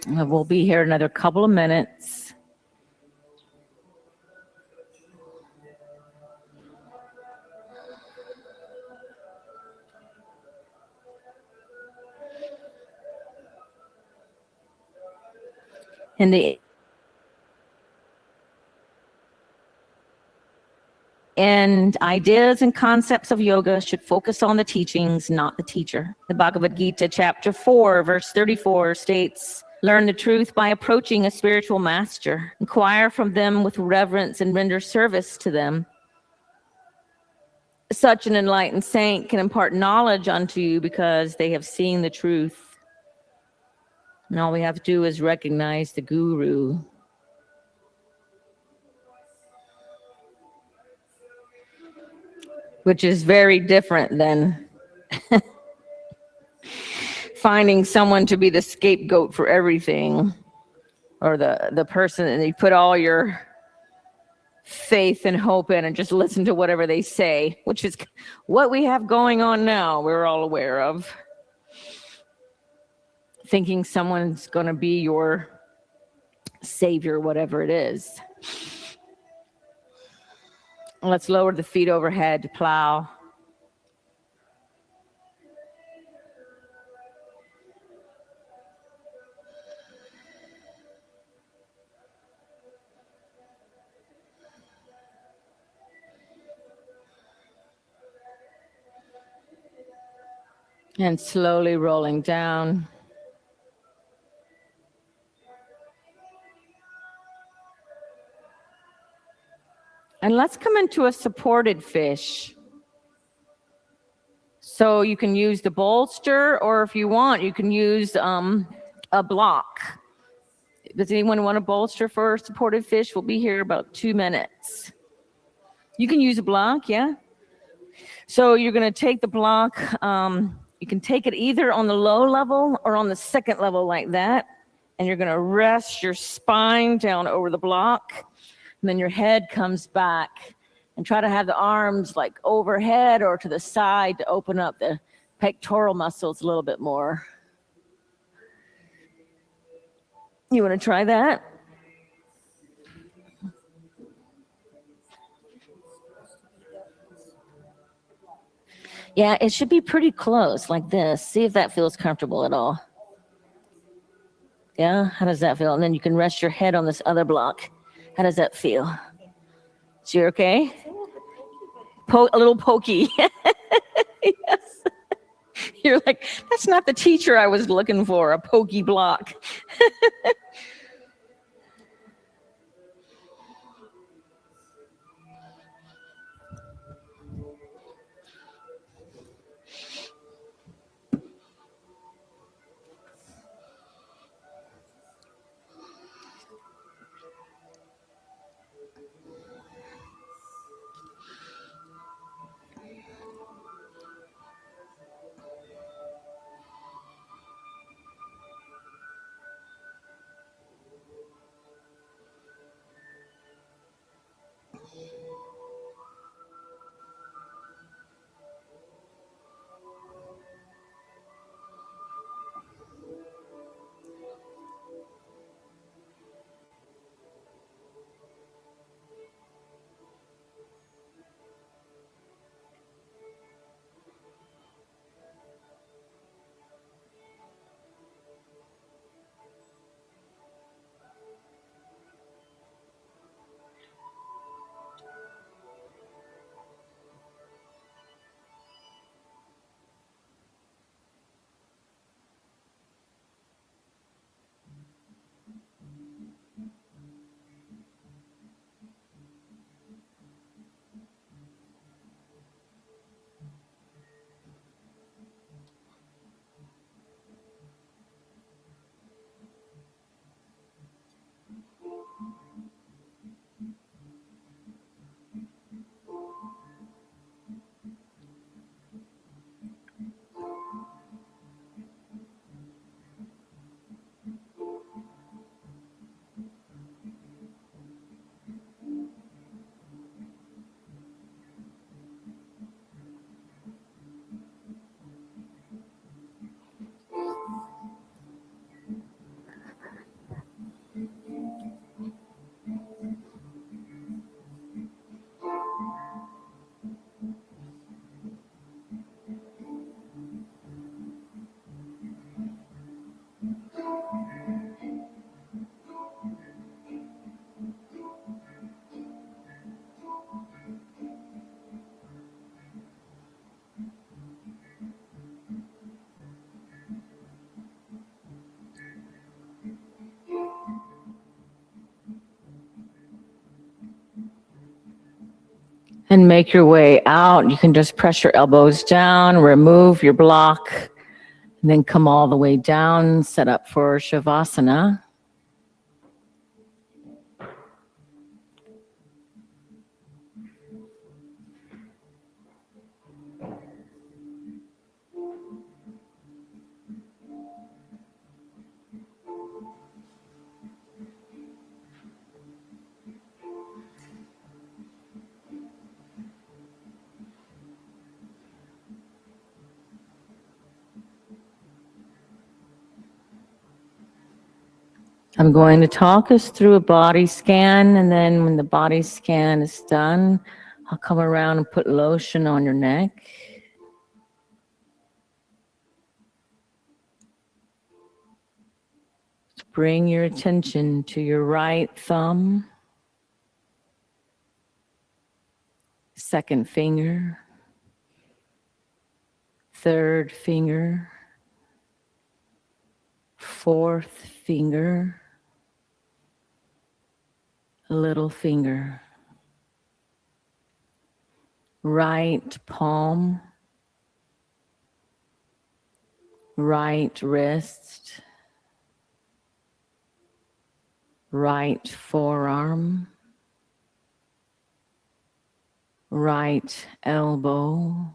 We'll be here another couple of minutes. In the end, ideas and concepts of yoga should focus on the teachings, not the teacher. The Bhagavad Gita, chapter 4, verse 34 states, "Learn the truth by approaching a spiritual master. Inquire from them with reverence and render service to them. Such an enlightened saint can impart knowledge unto you because they have seen the truth." And all we have to do is recognize the guru. Which is very different than finding someone to be the scapegoat for everything, or the person that you put all your faith and hope in and just listen to whatever they say, which is what we have going on now, we're all aware of. Thinking someone's going to be your savior, whatever it is. Let's lower the feet overhead to plow. And slowly rolling down. And let's come into a supported fish. So you can use the bolster, or if you want, you can use a block. Does anyone want a bolster for a supported fish? We'll be here about 2 minutes. You can use a block, yeah? So you're going to take the block. You can take it either on the low level or on the second level like that. And you're going to rest your spine down over the block. And then your head comes back. And try to have the arms like overhead or to the side to open up the pectoral muscles a little bit more. You want to try that? Yeah, it should be pretty close like this. See if that feels comfortable at all. Yeah, how does that feel? And then you can rest your head on this other block. How does that feel? So you're okay? A little pokey. Yes. You're like, that's not the teacher I was looking for, a pokey block. And make your way out. You can just press your elbows down, remove your block, And then come all the way down, set up for Shavasana. I'm going to talk us through a body scan, and then when the body scan is done, I'll come around and put lotion on your neck. Bring your attention to your right thumb, second finger, third finger, fourth finger, little finger, right palm, right wrist, right forearm, right elbow,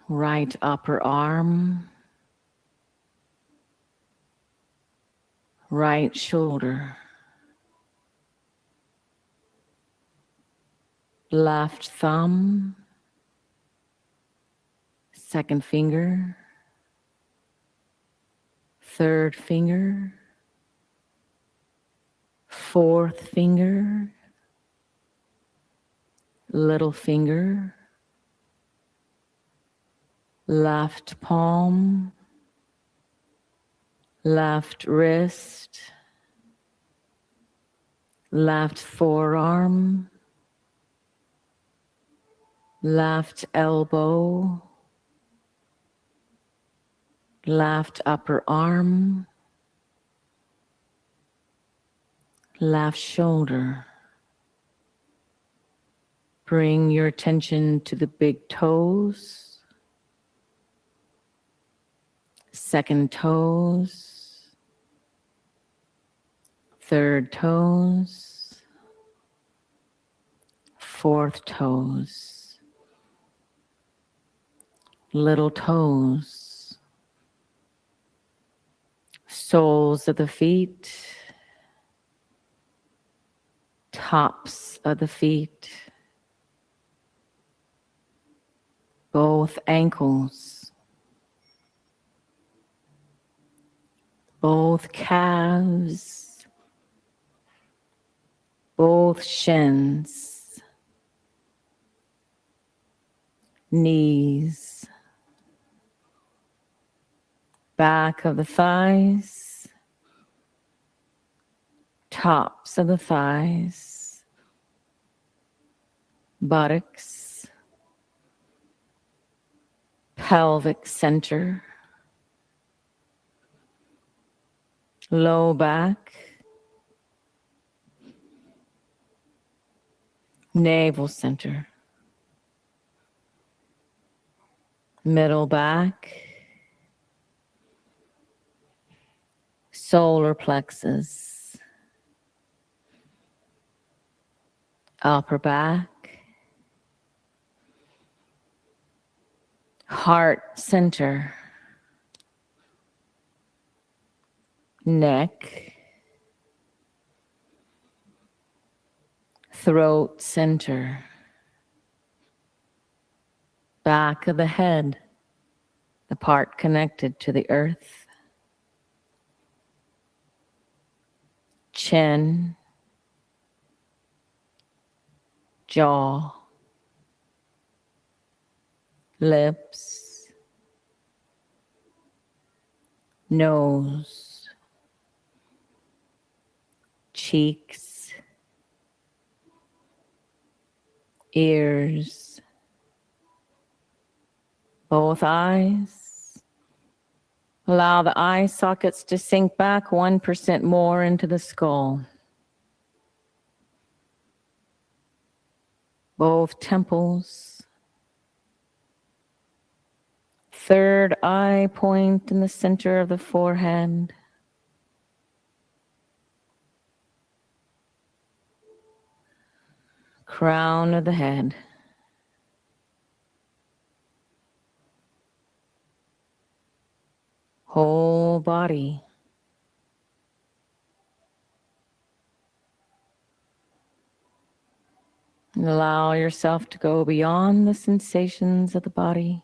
right upper arm, right shoulder, left thumb, second finger, third finger, fourth finger, little finger, left palm, left wrist, left forearm, left elbow, left upper arm, left shoulder. Bring your attention to the big toes, second toes, third toes, fourth toes, little toes, soles of the feet, tops of the feet, both ankles, both calves, both shins, knees, back of the thighs, tops of the thighs, buttocks, pelvic center, low back, navel center, middle back, solar plexus, upper back, heart center, neck, throat center, back of the head, the part connected to the earth, chin, jaw, lips, nose, cheeks, ears, both eyes. Allow the eye sockets to sink back 1% more into the skull. Both temples, third eye point in the center of the forehead. Crown of the head. Whole body. And allow yourself to go beyond the sensations of the body.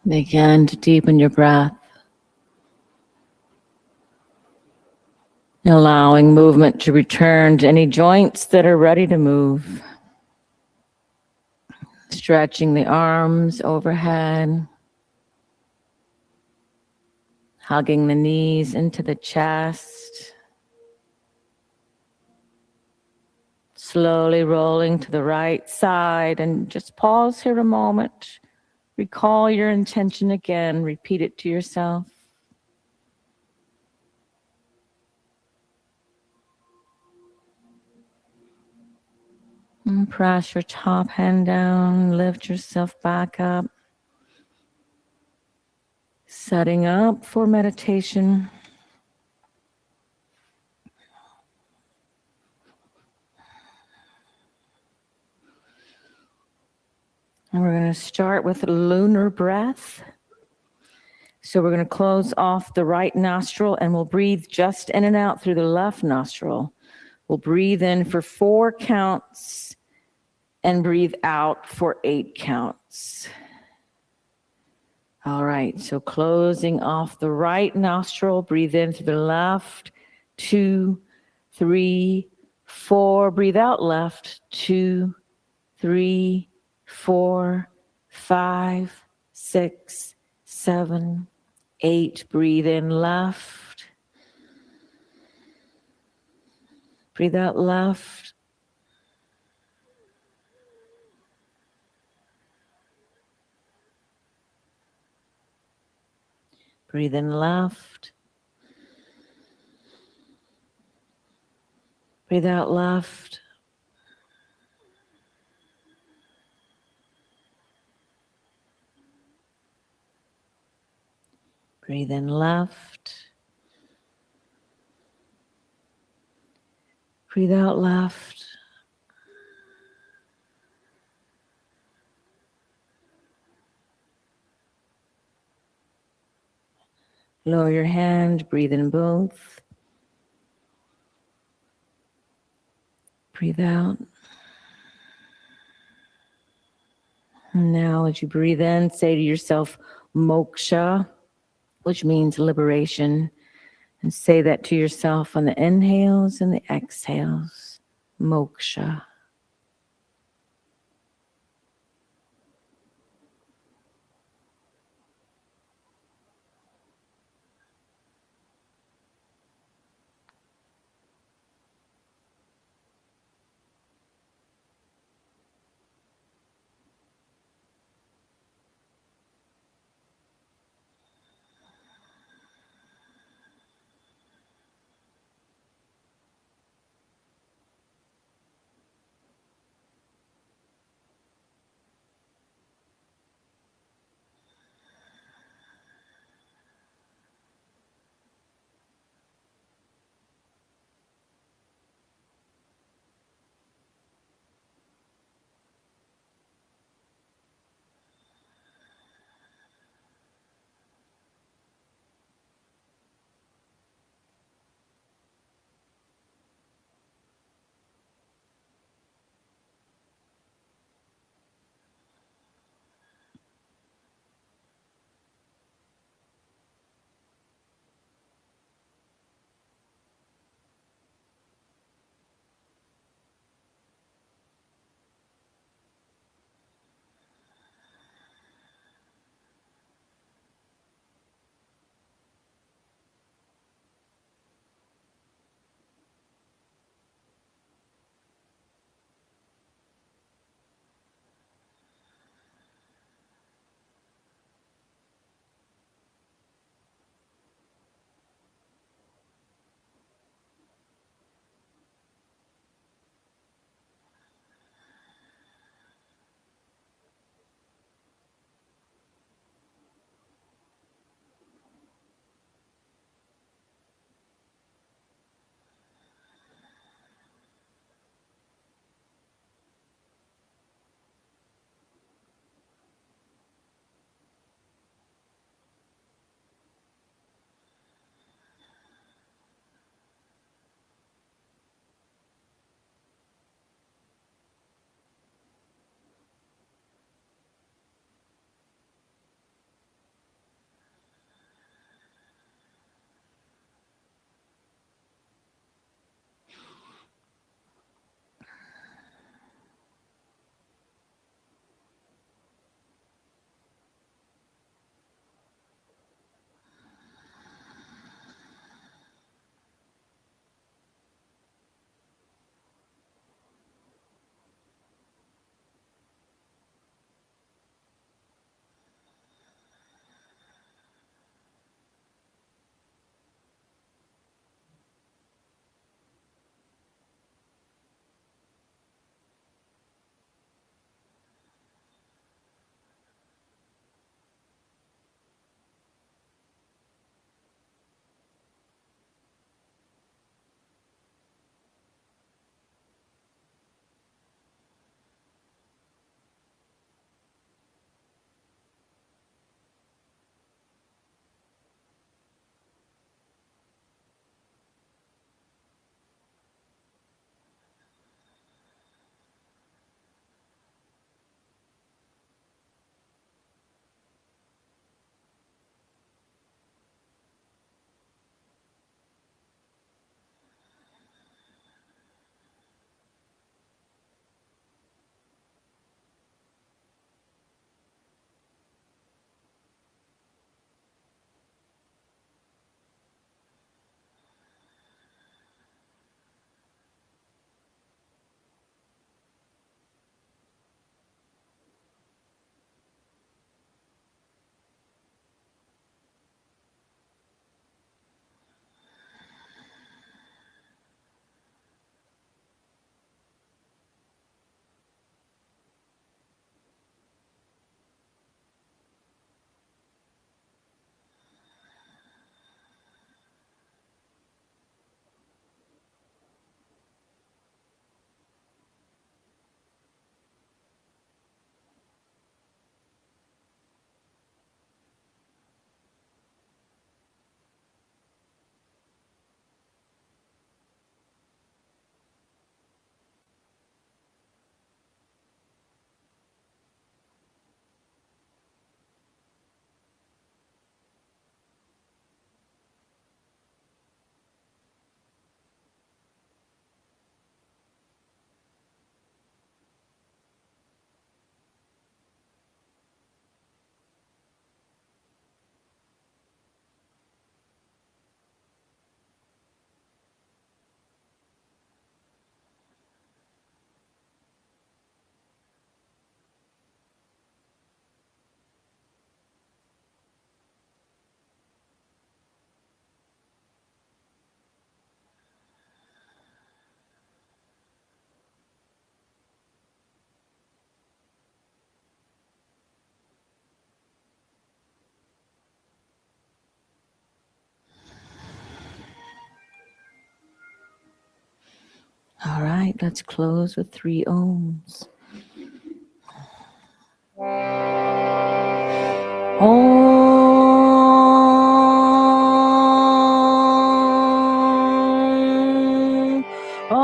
Begin to deepen your breath, allowing movement to return to any joints that are ready to move. Stretching the arms overhead, hugging the knees into the chest, slowly rolling to the right side, and just pause here a moment. Recall your intention again, repeat it to yourself. And press your top hand down, lift yourself back up. Setting up for meditation. And we're going to start with lunar breath. So we're going to close off the right nostril and we'll breathe just in and out through the left nostril. We'll breathe in for 4 counts and breathe out for 8 counts. All right, so closing off the right nostril, breathe in through the left, 2, 3, 4. Breathe out left, 2, 3, 4, 5, 6, 7, 8. Breathe in left. Breathe out left. Breathe in left. Breathe out left. Breathe in left. Breathe out left. Lower your hand, breathe in both. Breathe out. And now as you breathe in, say to yourself, moksha, which means liberation. And say that to yourself on the inhales and the exhales, moksha. All right, let's close with 3 ohms. Om. Om.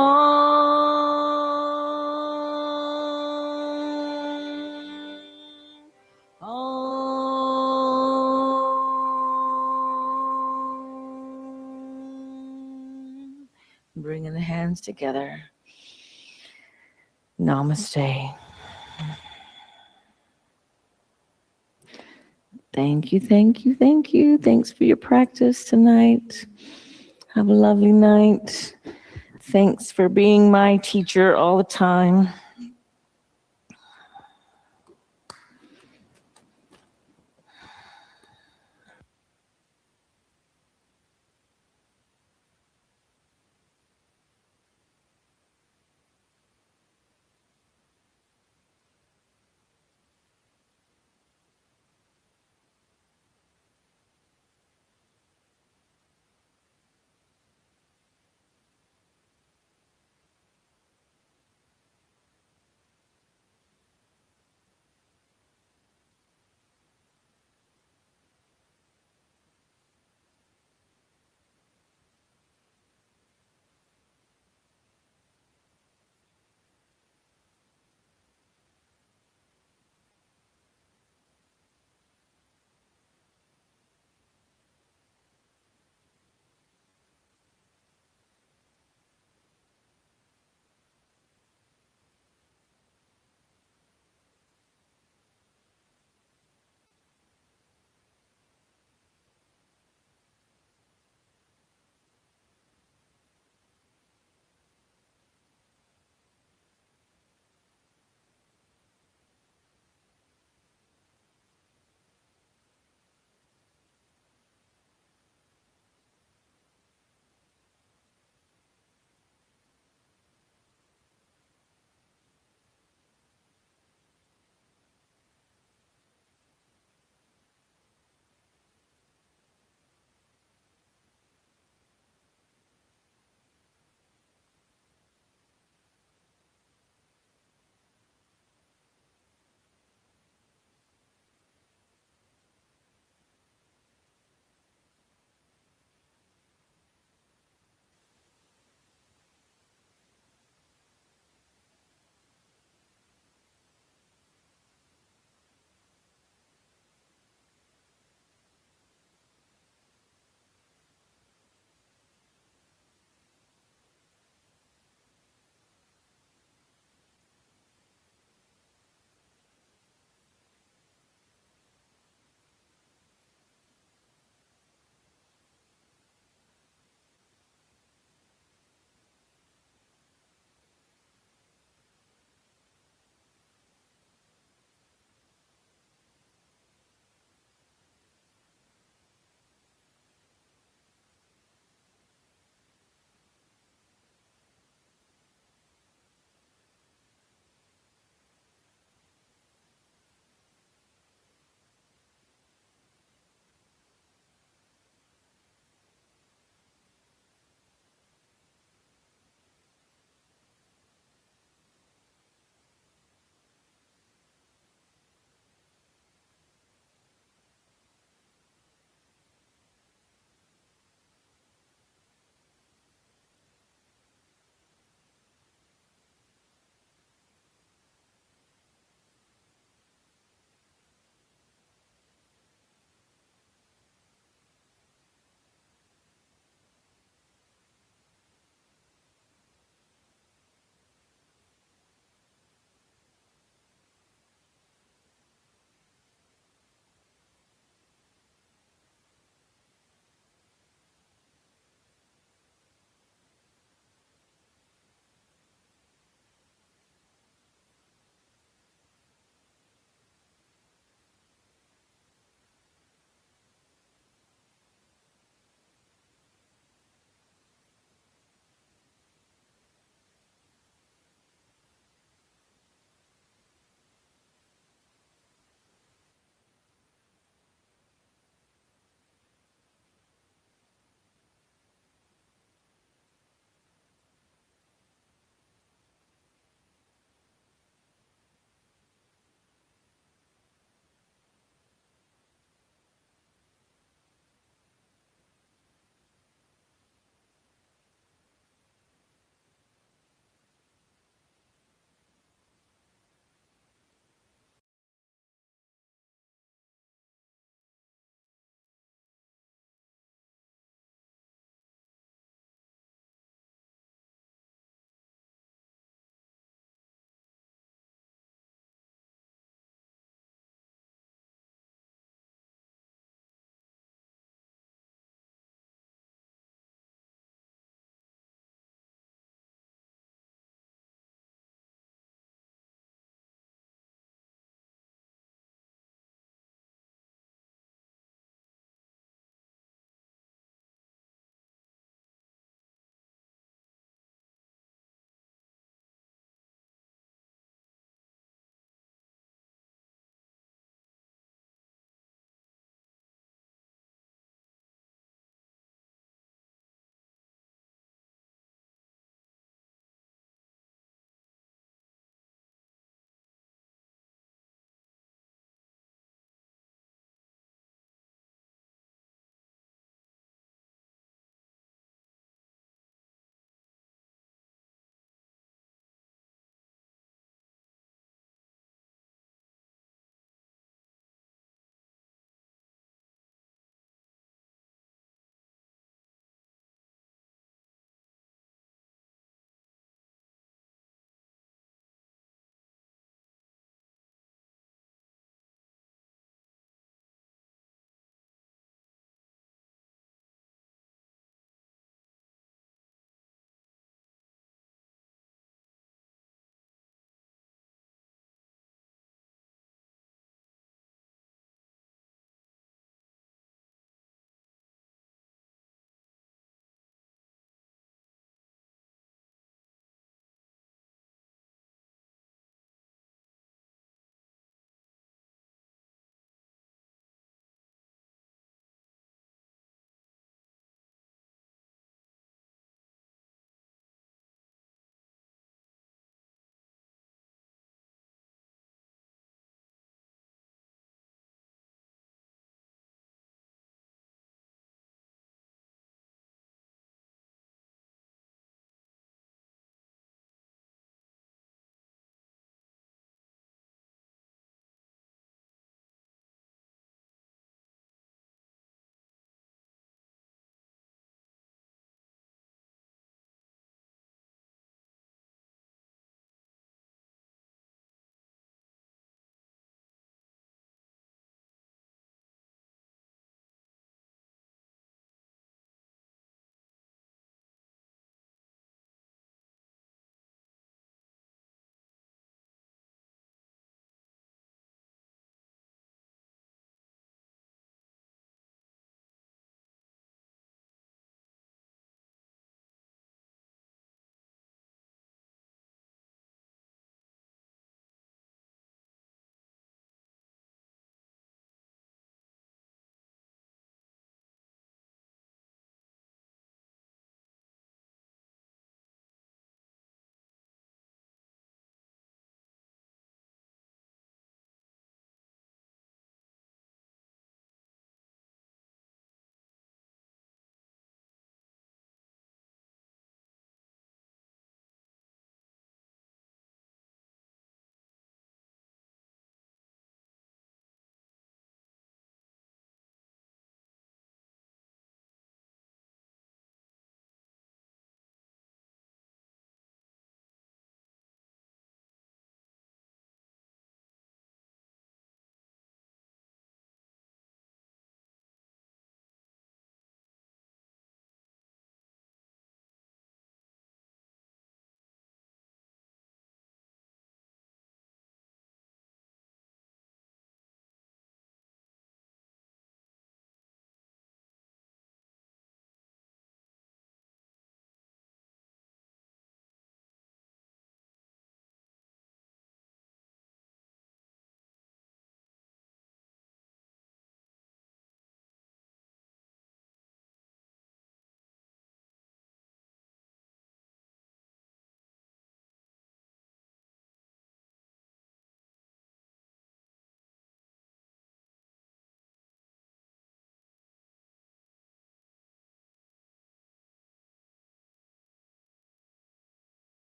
Om. Bringing the hands together. Namaste. Thank you, thank you, thank you. Thanks for your practice tonight. Have a lovely night. Thanks for being my teacher all the time.